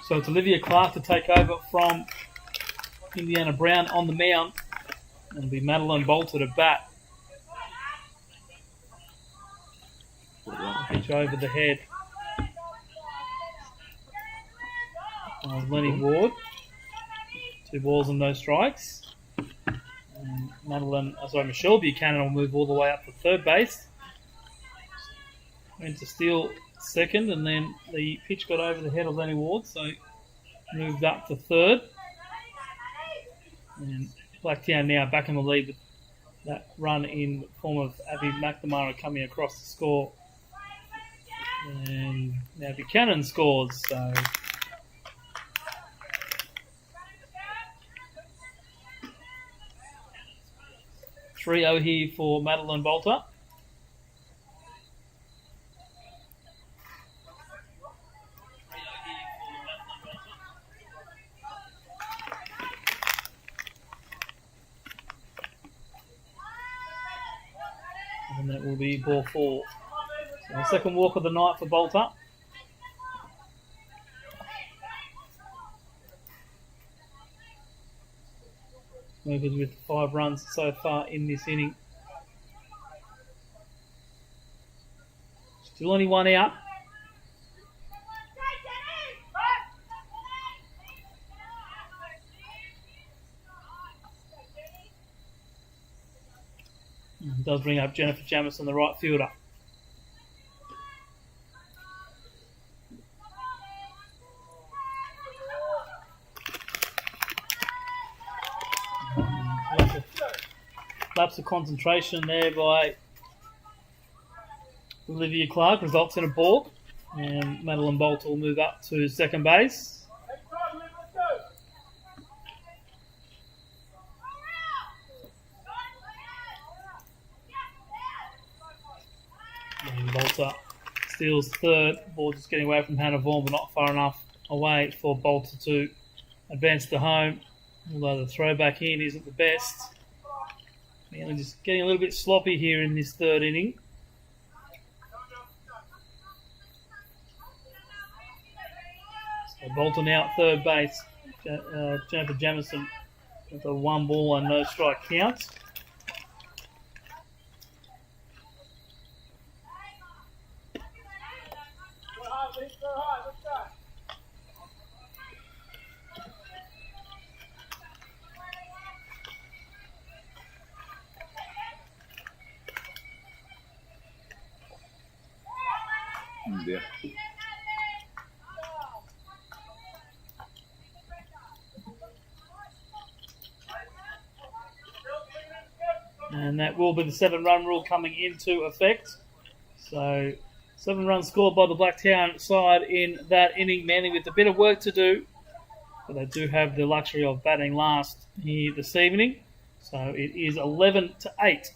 So it's Olivia Clark to take over from Indiana Brown on the mound. It'll be Madeline Bolter to bat. Pitch over the head of Lenny Ward. 2 balls and no strikes. And Michelle Buchanan will move all the way up to third base. Went to steal second, and then the pitch got over the head of Lenny Ward, so moved up to third. And Blacktown now back in the lead with that run in the form of Abby McNamara coming across to score. And now Buchanan scores, so 3-0 here for Madeline Bolter. And that will be ball 4. So the second walk of the night for Bolter. Movers with 5 runs so far in this inning. Still only 1 out. It does bring up Jennifer Jamison, the right fielder. Lapse of concentration there by Olivia Clark results in a balk, and Madeline Bolter will move up to second base. And Bolter steals third. Ball just getting away from Hannah Vaughan, but not far enough away for Bolter to advance to home. Although the throw back in isn't the best. Just getting a little bit sloppy here in this third inning. So Bolter now at third base. Jennifer Jamison with a 1 ball and no strike count. Yeah. And that will be the 7-run rule coming into effect. So 7 runs scored by the Blacktown side in that inning, Manly with a bit of work to do. But they do have the luxury of batting last here this evening. So it is 11-8.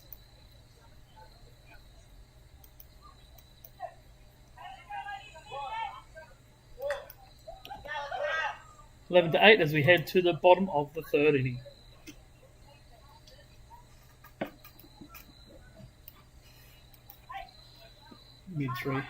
11-8 as we head to the bottom of the third inning. Mid-3.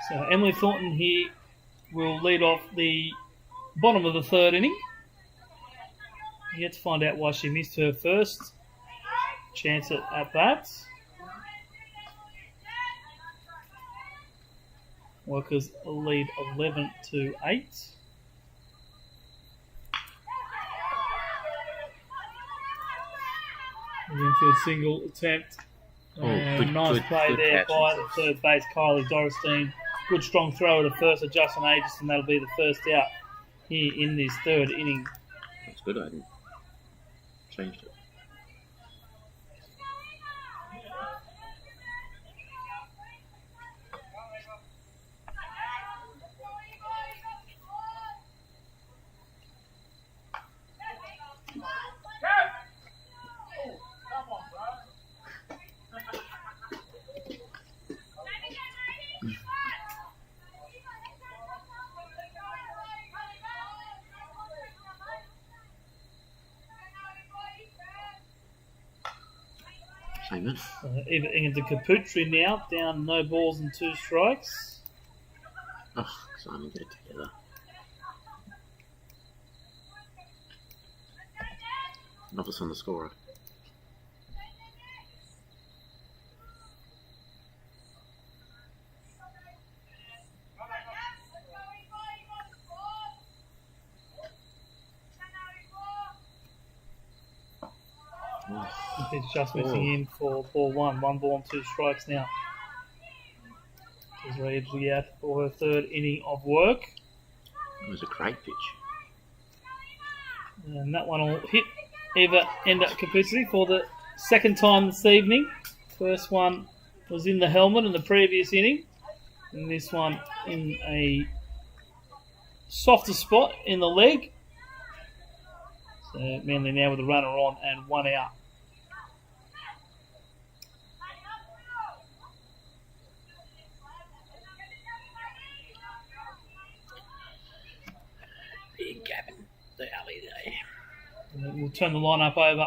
So Emily Thornton here will lead off the bottom of the third inning. Yet to find out why she missed her first chance at bat. Workers lead 11-8. Infield single attempt. Nice play there by the third base, Kylie Dorestein. Good strong throw to first, Justin Aegis, and that'll be the first out here in this third inning. That's good, I didn't changed it. Amen. Into Caputri now, down no balls and 2 strikes. Oh, Simon, get it together. Novice on the scorer. He's just missing in for ball 1. 1 ball and 2 strikes now. Desiree Edgley out for her third inning of work. It was a great pitch. And that one will hit Eva Enda Caputri for the second time this evening. First one was in the helmet in the previous inning. And this one in a softer spot in the leg. So Manly now with a runner on and 1 out. Big gap in the alley there. And we'll turn the lineup over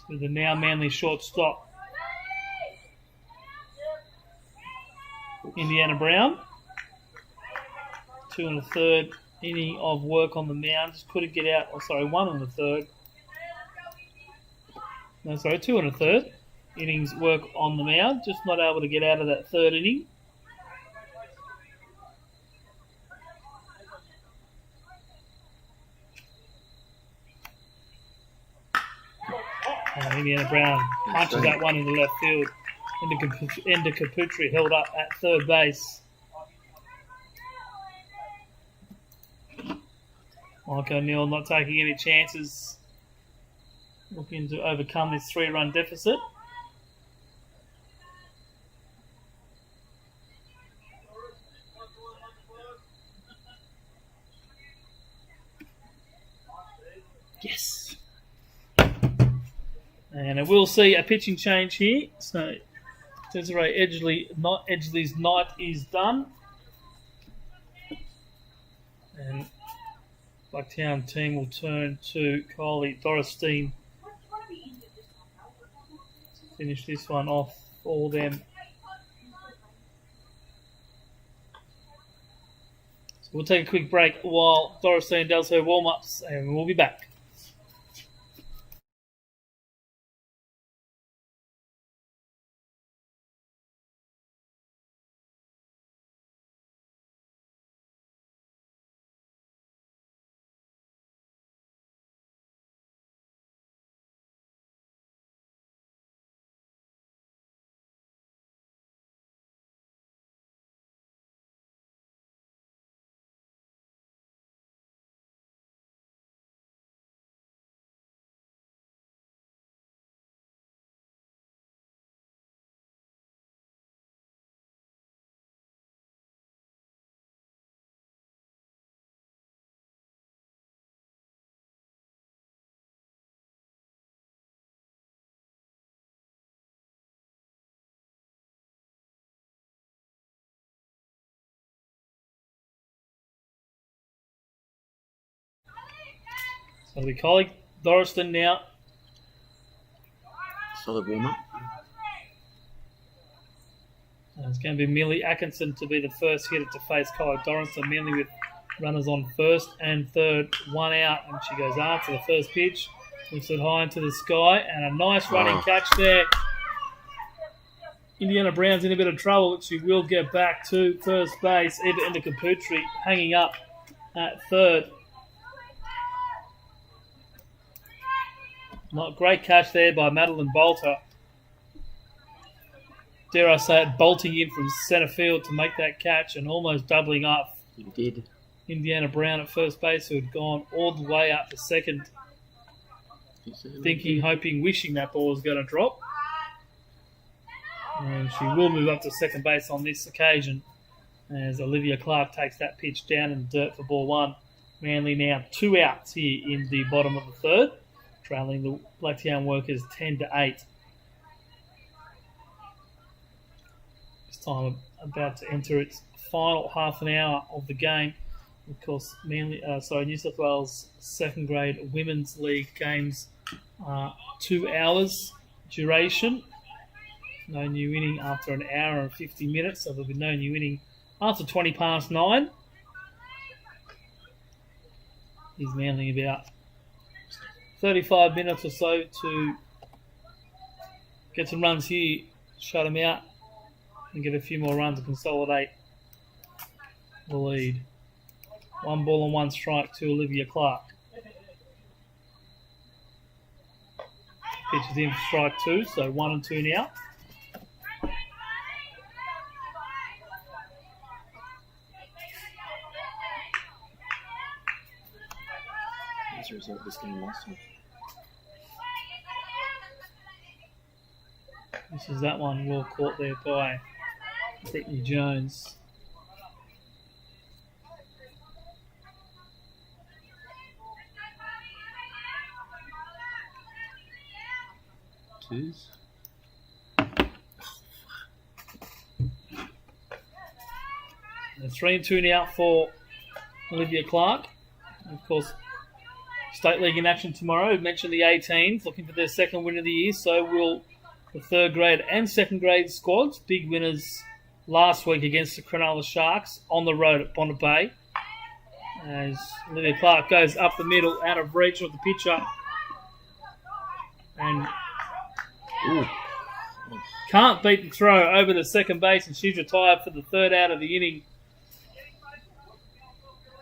to the now Manly shortstop, Indiana Brown. 2 1/3 inning of work on the mound. Just couldn't get out. 1 1/3. No, 2 1/3 innings work on the mound. Just not able to get out of that third inning. Indiana Brown punches that one in the left field. Enda Caputri held up at third base. Mike O'Neill not taking any chances. Looking to overcome this 3-run deficit. Yes. And it will see a pitching change here. So Desiree Edgley's night is done. And Blacktown team will turn to Kylie Dorestein to finish this one off for them. So we'll take a quick break while Dorestein does her warm-ups, and we'll be back. So it'll be Kylie Dorestein now. Solid warm-up. It's going to be Millie Atkinson to be the first hitter to face Kyla Dorrington, mainly with runners on first and third, one out, and she goes after the first pitch, lifts it high into the sky, and a nice running catch there. Indiana Brown's in a bit of trouble, but she will get back to first base. Eva Indicaputri hanging up at third. Not great catch there by Madeline Bolter. Dare I say it, bolting in from centre field to make that catch and almost doubling up. He did. Indiana Brown at first base, who had gone all the way up to second, thinking, hoping, wishing that ball was going to drop. And she will move up to second base on this occasion as Olivia Clark takes that pitch down in the dirt for ball one. Manly now 2 outs here in the bottom of the third, trailing the Blacktown Workers 10-8. This time about to enter its final half an hour of the game. Of course, New South Wales second grade women's league games are 2 hours duration. No new inning after an hour and 50 minutes, so there'll be no new inning after 9:20. He's Manly about 35 minutes or so to get some runs here, shut him out, and get a few more runs to consolidate the lead. 1 ball and 1 strike to Olivia Clark. Pitch is in for strike 2, so 1 and 2 now. What's the result of this game last time? This is that one well caught there by Brittany Jones. Twos. And 3 and 2 now for Olivia Clark. And of course, State League in action tomorrow. We mentioned the 18s looking for their second win of the year. So will the third grade and second grade squads. Big winners last week against the Cronulla Sharks on the road at Bondi Bay. As Olivia Clark goes up the middle, out of reach of the pitcher. And can't beat the throw over to second base, and she's retired for the third out of the inning.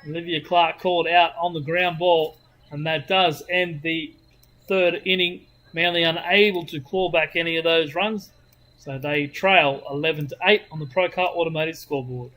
Olivia Clark called out on the ground ball, and that does end the third inning. Manly unable to claw back any of those runs, so they trail 11-8 on the Procar Automotive scoreboard.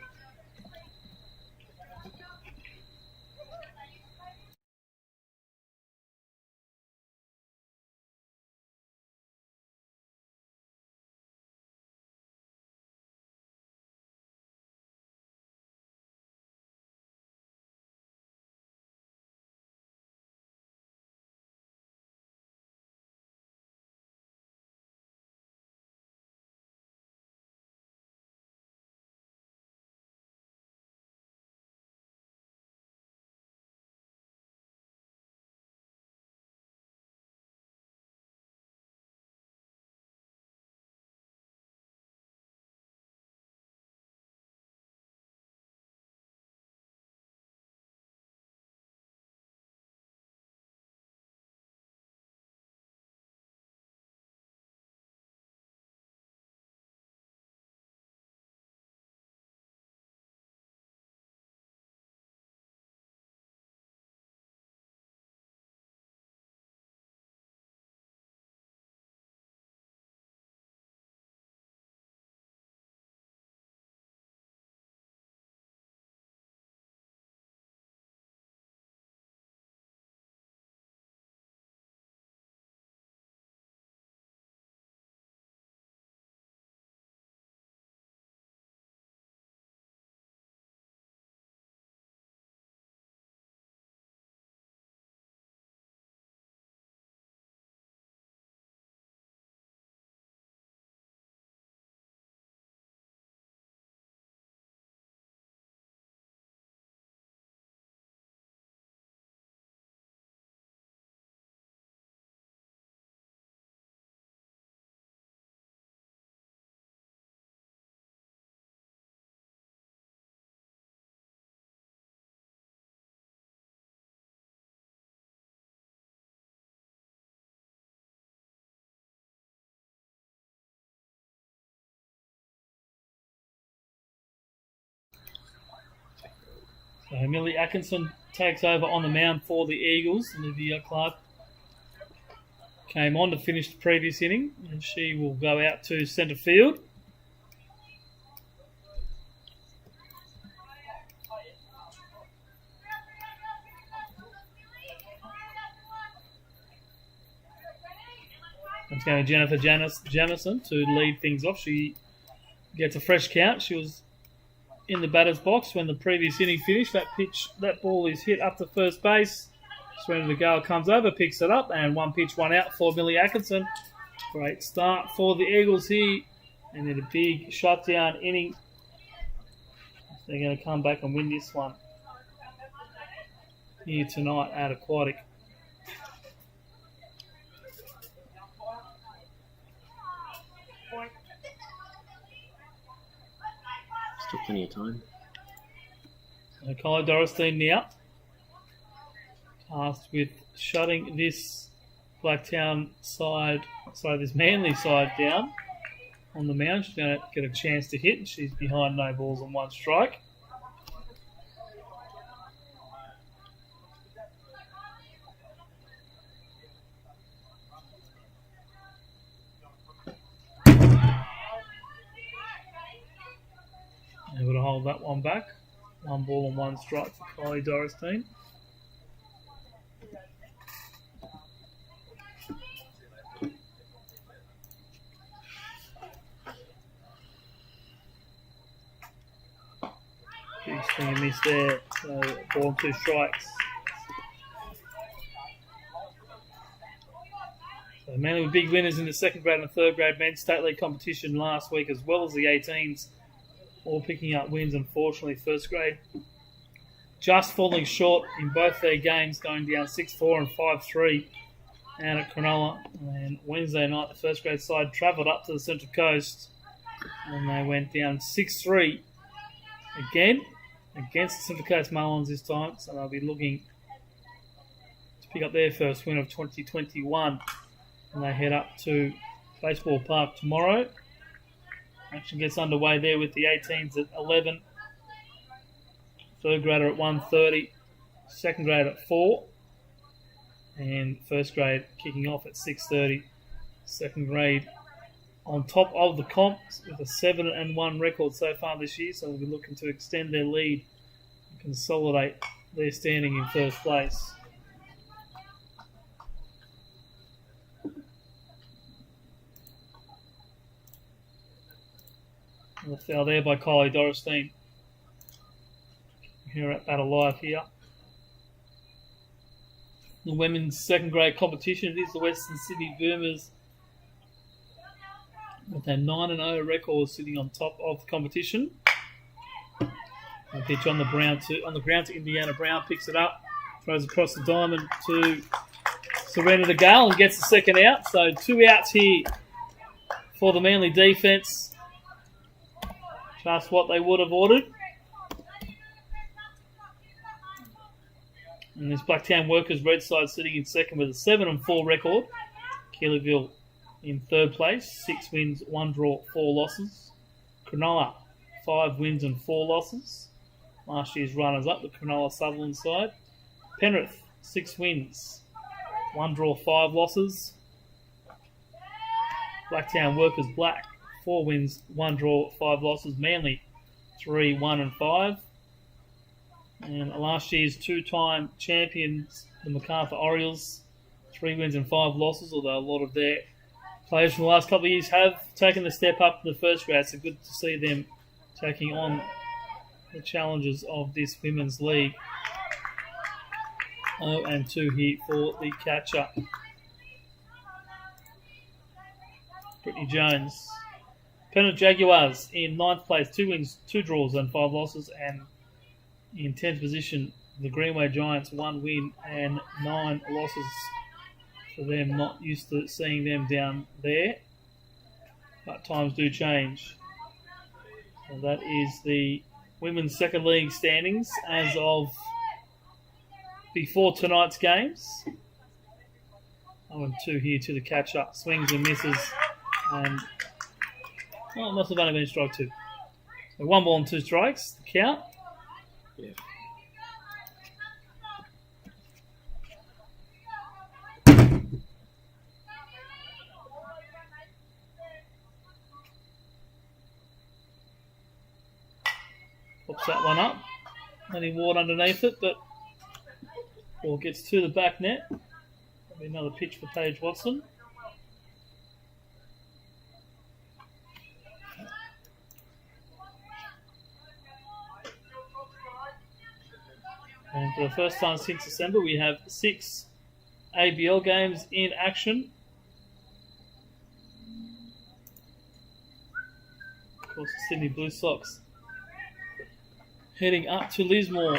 So Millie Atkinson takes over on the mound for the Eagles. Olivia Clark came on to finish the previous inning, and she will go out to centre field. It's going to Jennifer Jamison to lead things off. She gets a fresh count. She was in the batter's box when the previous inning finished. That ball is hit up to first base. Serena DeGale comes over, picks it up, and one pitch, one out for Millie Atkinson. Great start for the Eagles here. And then a big shutdown inning. They're going to come back and win this one here tonight at Aquatic. Still plenty of time. So Kylie Dorothy now tasked with shutting this Blacktown side, this Manly side down on the mound. She's going to get a chance to hit. She's behind no balls and one strike. Able to hold that one back. One ball and one strike for Kylie Dorothy. Big swing and miss there. So ball and two strikes. So Manly were big winners in the second grade and third grade men's state league competition last week, as well as the 18s. All picking up wins, unfortunately. First grade just falling short in both their games, going down 6-4 and 5-3 out at Cronulla. And Wednesday night, the first grade side travelled up to the Central Coast and they went down 6-3 again against the Central Coast Marlins this time. So they'll be looking to pick up their first win of 2021. And they head up to Baseball Park tomorrow. Action gets underway there with the 18s at 11. Third grader at 1:30. Second grade at 4. And first grade kicking off at 6:30. Second grade on top of the comps with a 7-1 record so far this year. So they'll be looking to extend their lead and consolidate their standing in first place. The foul there by Kylie Dorosteen. Here at Battle Live here. The women's second grade competition. It is the Western Sydney Boomers with a 9-0 record sitting on top of the competition. A pitch on the ground to Indiana Brown, picks it up, throws across the diamond to Serena DeGale and gets the second out. So 2 outs here for the Manly defence. Just what they would have ordered. And this Blacktown Workers red side sitting in second with a 7-4 record. Keelyville in third place, 6 wins, 1 draw, 4 losses. Cronulla, 5 wins and 4 losses. Last year's runners up, the Cronulla Sutherland side. Penrith, 6 wins, 1 draw, 5 losses. Blacktown Workers Black, 4 wins, 1 draw, 5 losses. Manly, 3, 1 and 5. And last year's 2-time champions, the Macarthur Orioles, 3 wins and 5 losses, although a lot of their players from the last couple of years have taken the step up to the first grade. So good to see them taking on the challenges of this women's league. 0-2 here for the catcher, Brittany Jones. Penrith Jaguars in 9th place, 2 wins, 2 draws and 5 losses. And in 10th position, the Greenway Giants, 1 win and 9 losses. For them, not used to seeing them down there. But times do change. So that is the women's second league standings as of before tonight's games. 0-2 here to the catch-up. Swings and misses. And it must have only been strike 2. So 1 ball and 2 strikes, the count. Yeah. Pops that one up. Any Ward underneath it, but ball gets to the back net. That'll be another pitch for Paige Watson. And for the first time since December, we have 6 ABL games in action. Of course, the Sydney Blue Sox heading up to Lismore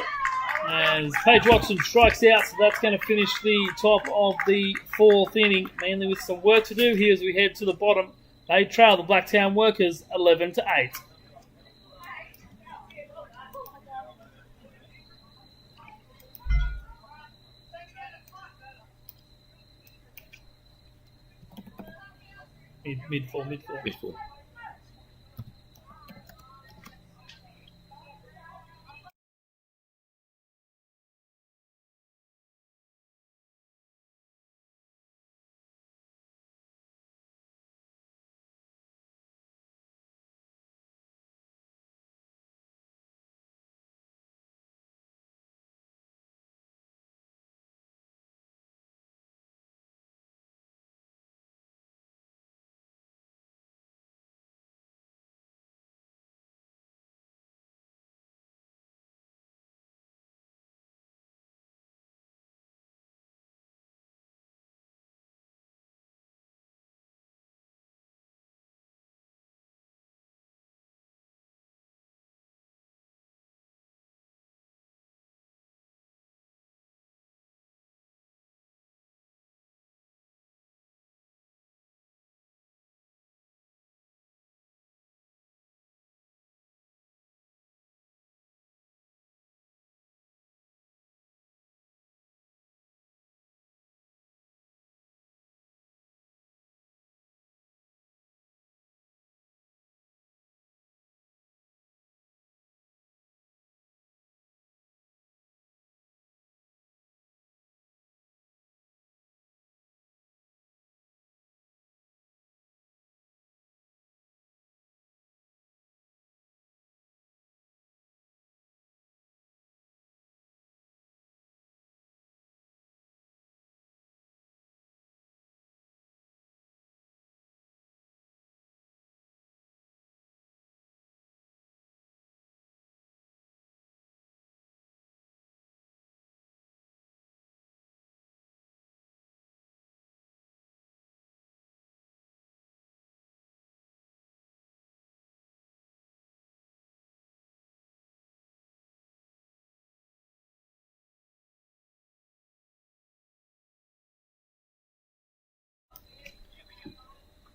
as Paige Watson strikes out, so that's going to finish the top of the 4th inning. Mainly with some work to do here as we head to the bottom. They trail the Blacktown Workers 11-8. Mid-4. Mid-4.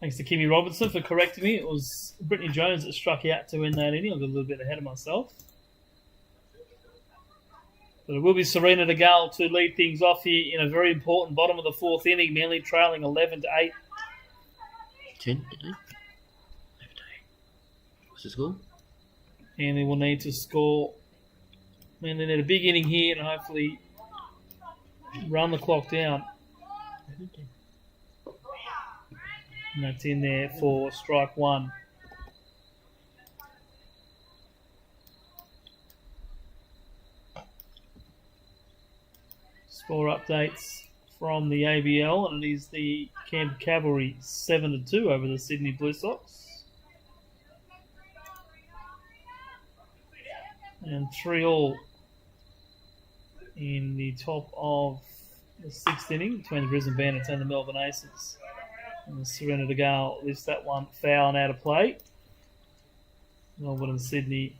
Thanks to Kimmy Robinson for correcting me. It was Brittany Jones that struck out to win that inning. I got a little bit ahead of myself. But it will be Serena DeGale to lead things off here in a very important bottom of the 4th inning. Manly trailing 11-8. 10, 8. What's the score? Manly will need to score. Manly need a big inning here and hopefully run the clock down. And that's in there for strike 1. Score updates from the ABL, and it is the Camp Cavalry 7-2 over the Sydney Blue Sox. And 3-all in the top of the 6th inning between the Brisbane Bandits and the Melbourne Aces. And Serena DeGale lifts that one foul and out of play. Melbourne and Sydney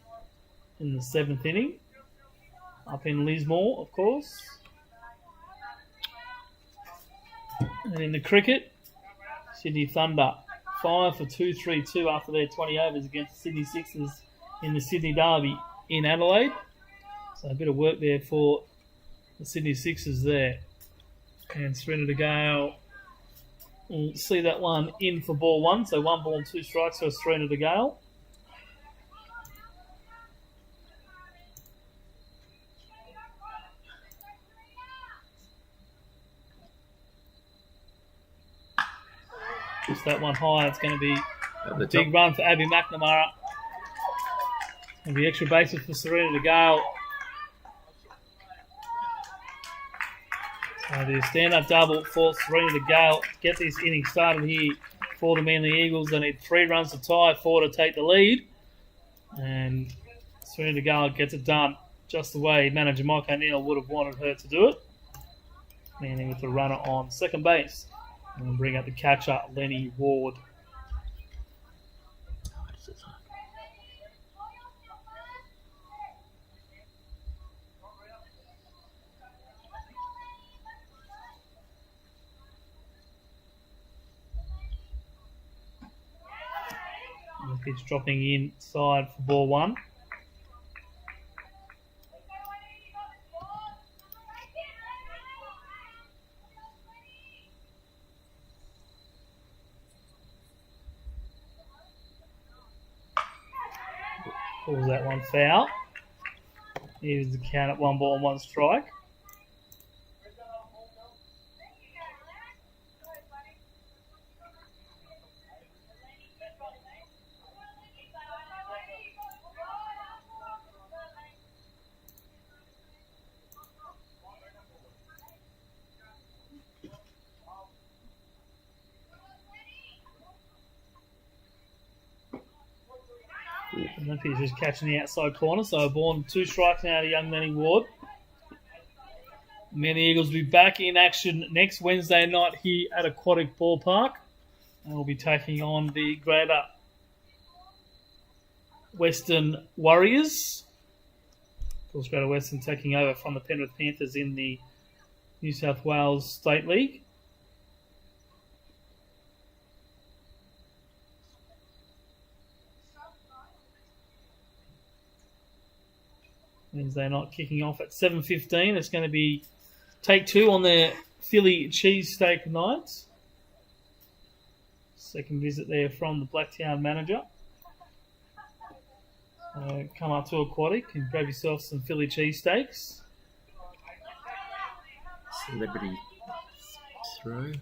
in the 7th inning. Up in Lismore, of course. And in the cricket, Sydney Thunder 5 for 232 after their 20 overs against the Sydney Sixers in the Sydney Derby in Adelaide. So a bit of work there for the Sydney Sixers there. And Serena DeGale will see that one in for ball 1. So 1 ball and 2 strikes for Serena DeGale. Just that one high. It's going to be a big run for Abby McNamara. There'll be extra bases for Serena to Gale. So the stand-up double for Serena to Gale to get this inning started here for the Manly Eagles. They need 3 runs to tie, 4 to take the lead. And Serena to Gale gets it done just the way manager Mike O'Neill would have wanted her to do it. Manly with the runner on second base. And we'll bring up the catcher, Lenny Ward. And the pitch dropping inside for ball 1. Pulls that one foul. Here's the count at 1 ball and 1 strike. And then he's just catching the outside corner. So Bourne 2 strikes now to young Lenny Ward. Manly Eagles will be back in action next Wednesday night here at Aquatic Ballpark. And we'll be taking on the Greater Western Warriors. Of course, Greater Western taking over from the Penrith Panthers in the New South Wales State League. Wednesday night kicking off at 7:15. It's going to be take 2 on their Philly cheesesteak night. Second visit there from the Blacktown manager. Come up to Aquatic and grab yourself some Philly cheesesteaks. Celebrity throw.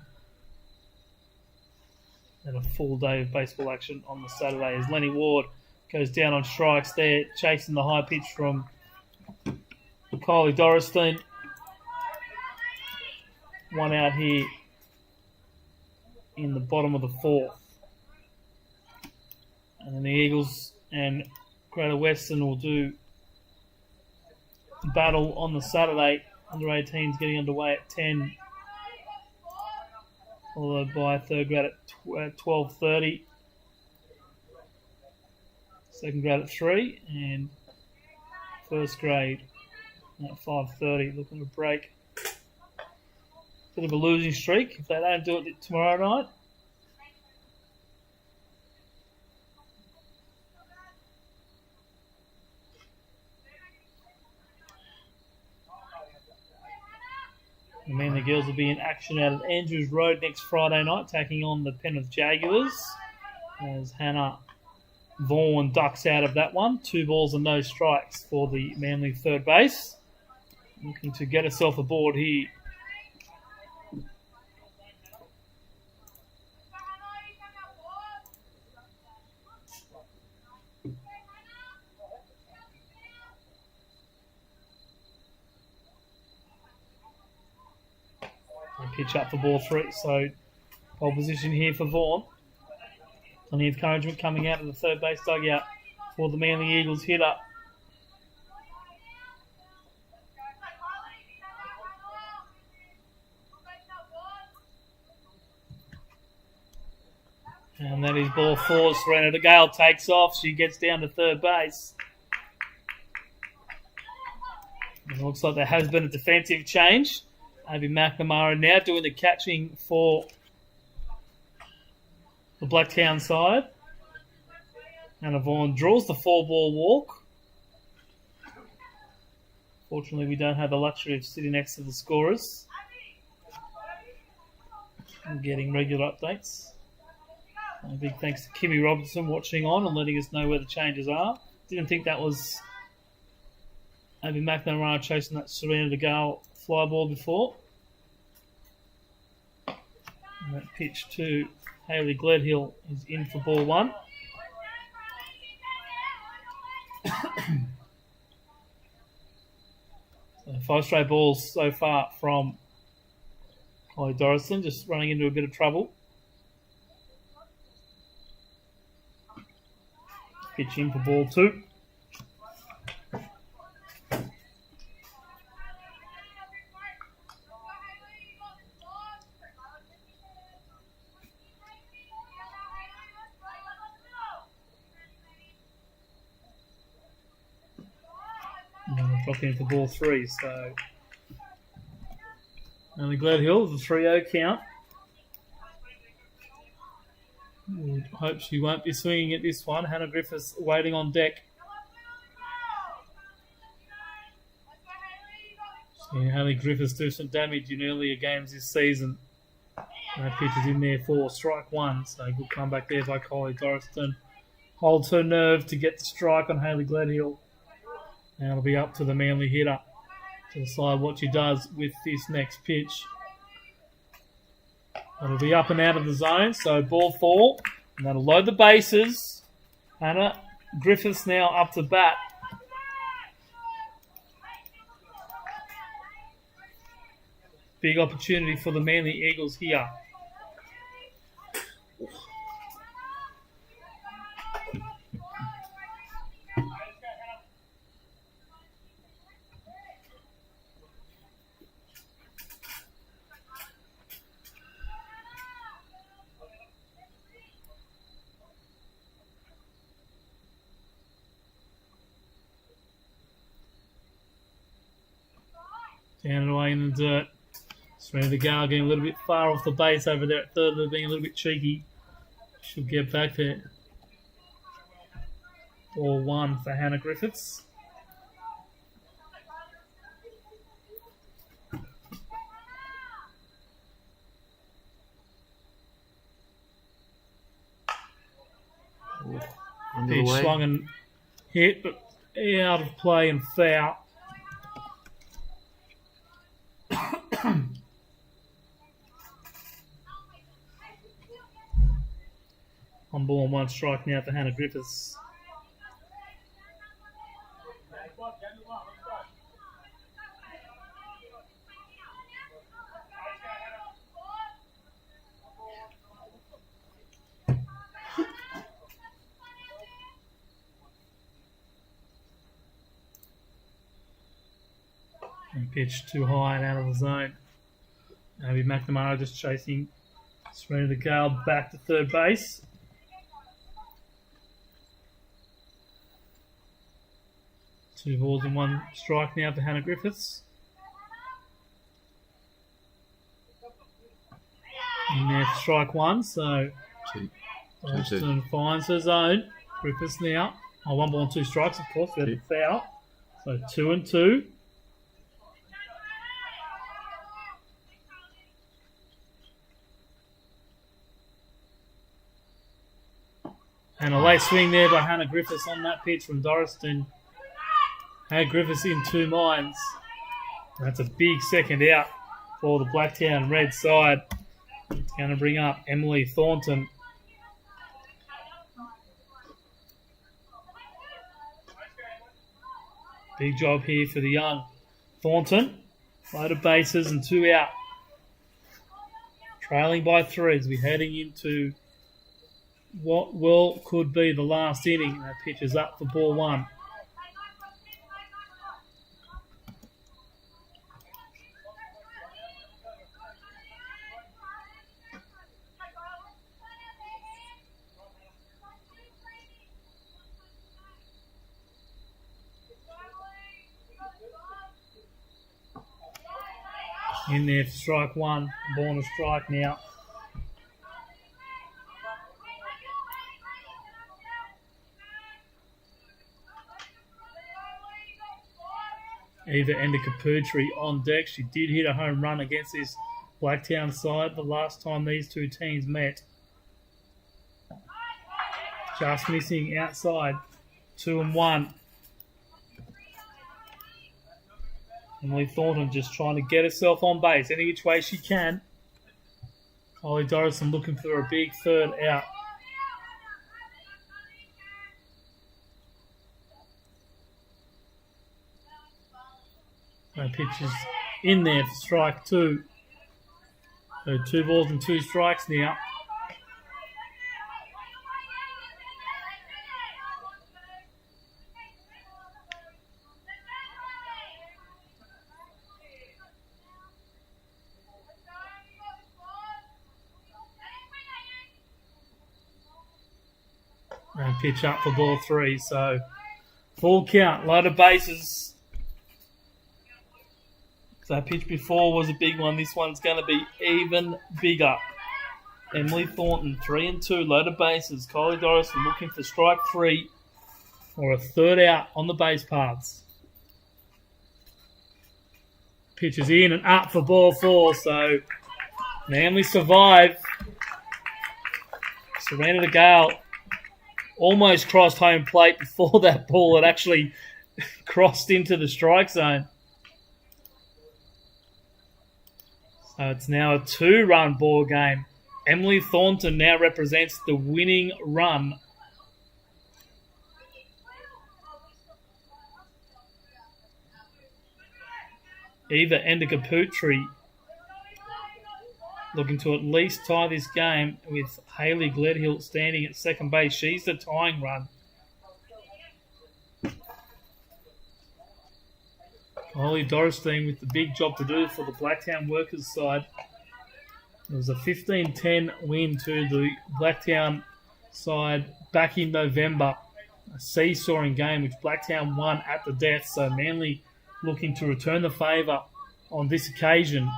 And a full day of baseball action on the Saturday as Lenny Ward goes down on strikes there, chasing the high pitch from Kylie Dorriston. 1 out here in the bottom of the 4th. And then the Eagles and Greater Western will do battle on the Saturday. Under 18s getting underway at 10. Followed by third grade at 12:30. Second grade at 3. And first grade at 5:30. Looking to break. Bit of a losing streak if they don't do it tomorrow night. The Manly girls will be in action out at Andrews Road next Friday night, taking on the Penrith Jaguars. As Hannah Vaughan ducks out of that one. 2 balls and no strikes for the Manly third base. Looking to get herself aboard here. Pitch up for ball 3, so pole position here for Vaughan. Plenty of encouragement coming out of the third base dugout for the Manly Eagles hitter. And that is ball 4. Serena Gale takes off. She gets down to third base. It looks like there has been a defensive change. Abby McNamara now doing the catching for the Blacktown side. Hannah Vaughan draws the 4-ball walk. Fortunately, we don't have the luxury of sitting next to the scorers and getting regular updates. A big thanks to Kimmy Robinson watching on and letting us know where the changes are. Didn't think that was Abby McNamara chasing that Serena Gale fly ball before. And that pitch to Hayley Gledhill is in for ball 1. 5 straight balls so far from Holly Dorison, just running into a bit of trouble. Pitch in for ball 2. Drop in for ball 3, so only Glad Hill with a 3-0 count. We'll hope she won't be swinging at this one. Hannah Griffiths waiting on deck. Seen Hannah Griffiths do some damage in earlier games this season. That pitch is in there for strike 1, so good comeback there by Collie Doriston. Holds her nerve to get the strike on Hayley Gladhill. And it'll be up to the Manly hitter to decide what she does with this next pitch. It'll be up and out of the zone, so ball 4. And that'll load the bases. Hannah Griffiths now up to bat. Big opportunity for the Manly Eagles here. Down and away in the dirt. Serena Gal getting a little bit far off the base over there at third, being a little bit cheeky. She'll get back there. Ball 1 for Hannah Griffiths. Pitch swung and hit, but out of play and foul. On ball and 1 strike now for Hannah Griffiths. And pitch too high and out of the zone. Abby McNamara just chasing Serena Gale back to third base. Two balls and 1 strike now for Hannah Griffiths. And there for strike 1, so Austin finds her zone. Griffiths now. 1 ball and 2 strikes, of course. We had the foul. So 2 and 2. And a late swing there by Hannah Griffiths on that pitch from Doriston. Had Griffiths in 2 minds. That's a big second out for the Blacktown red side. It's going to bring up Emily Thornton. Big job here for the young Thornton. Load of bases and 2 out. Trailing by 3 as we're heading into what could be the last inning. That pitch is up for ball 1. In there for strike 1. Ball and a strike now. Eva Endicaputri on deck. She did hit a home run against this Blacktown side the last time these two teams met. Just missing outside. 2 and 1. Emily Thornton just trying to get herself on base any which way she can. Holly Dorison looking for a big third out. That pitch is in there for strike 2. So 2 balls and 2 strikes now. And pitch up for ball 3. So full count, load of bases. That pitch before was a big one. This one's going to be even bigger. Emily Thornton, 3-2, load of bases. Kylie Dorison looking for strike 3 or a third out on the base paths. Pitch is in and up for ball 4. So Manly survive. Serena the Gale almost crossed home plate before that ball had actually crossed into the strike zone. So it's now a 2-run ball game. Emily Thornton now represents the winning run. Eva Endicaputri looking to at least tie this game with Hayley Gledhill standing at second base. She's the tying run. Holly Dorstein with the big job to do for the Blacktown Workers side. It was a 15-10 win to the Blacktown side back in November. A seesawing game which Blacktown won at the death. So Manly looking to return the favour on this occasion.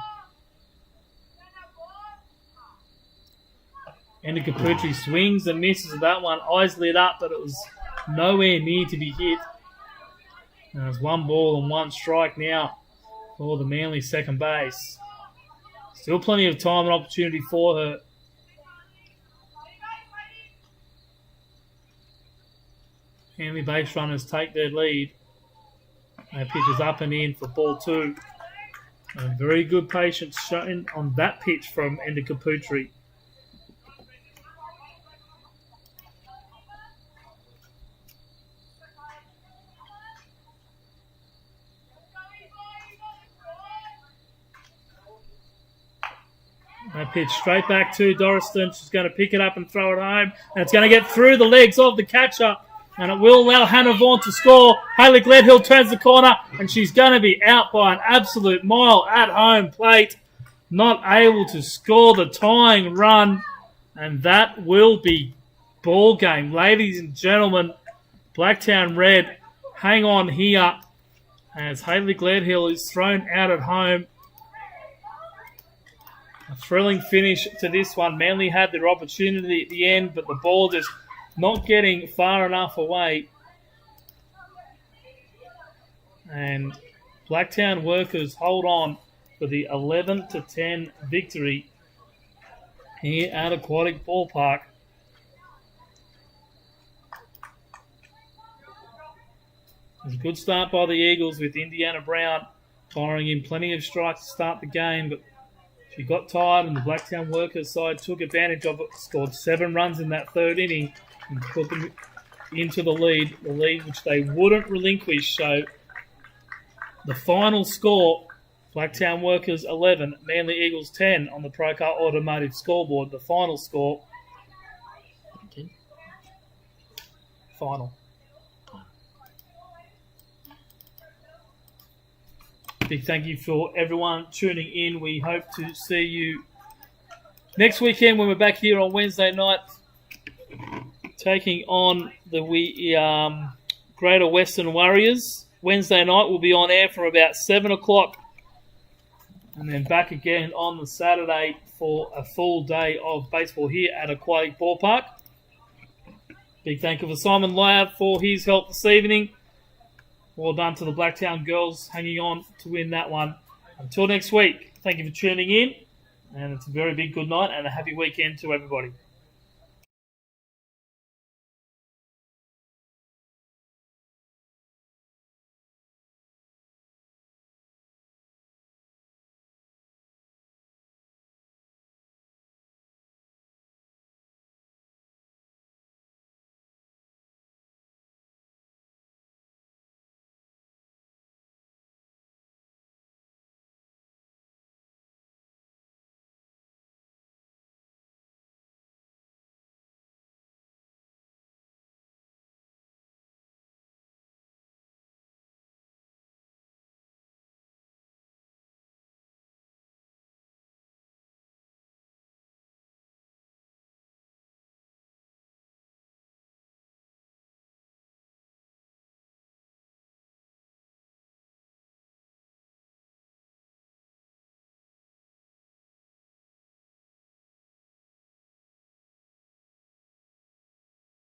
Endicaputri swings and misses that one. Eyes lit up, but it was nowhere near to be hit. And it's 1 ball and 1 strike now for the Manly second base. Still plenty of time and opportunity for her. Manly base runners take their lead. That pitch is up and in for ball 2. And very good patience shown on that pitch from Endicaputri. That pitch straight back to Dorriston. She's going to pick it up and throw it home. And it's going to get through the legs of the catcher. And it will allow Hannah Vaughan to score. Hayley Gledhill turns the corner. And she's going to be out by an absolute mile at home plate. Not able to score the tying run. And that will be ball game. Ladies and gentlemen, Blacktown Red, hang on here. As Hayley Gledhill is thrown out at home. A thrilling finish to this one. Manly had their opportunity at the end, but the ball just not getting far enough away. And Blacktown Workers hold on for the 11-10 victory here at Aquatic Ballpark. It was a good start by the Eagles with Indiana Brown firing in plenty of strikes to start the game, but she got tired and the Blacktown Workers side took advantage of it, scored 7 runs in that third inning and put them into the lead which they wouldn't relinquish. So the final score, Blacktown Workers 11, Manly Eagles 10 on the Procar Automotive scoreboard. The final score. Final. Big thank you for everyone tuning in. We hope to see you next weekend when we're back here on Wednesday night taking on the Greater Western Warriors. Wednesday night we'll be on air from about 7 o'clock and then back again on the Saturday for a full day of baseball here at Aquatic Ballpark. Big thank you for Simon Layard for his help this evening. Well done to the Blacktown girls hanging on to win that one. Until next week, thank you for tuning in. And it's a very big good night and a happy weekend to everybody.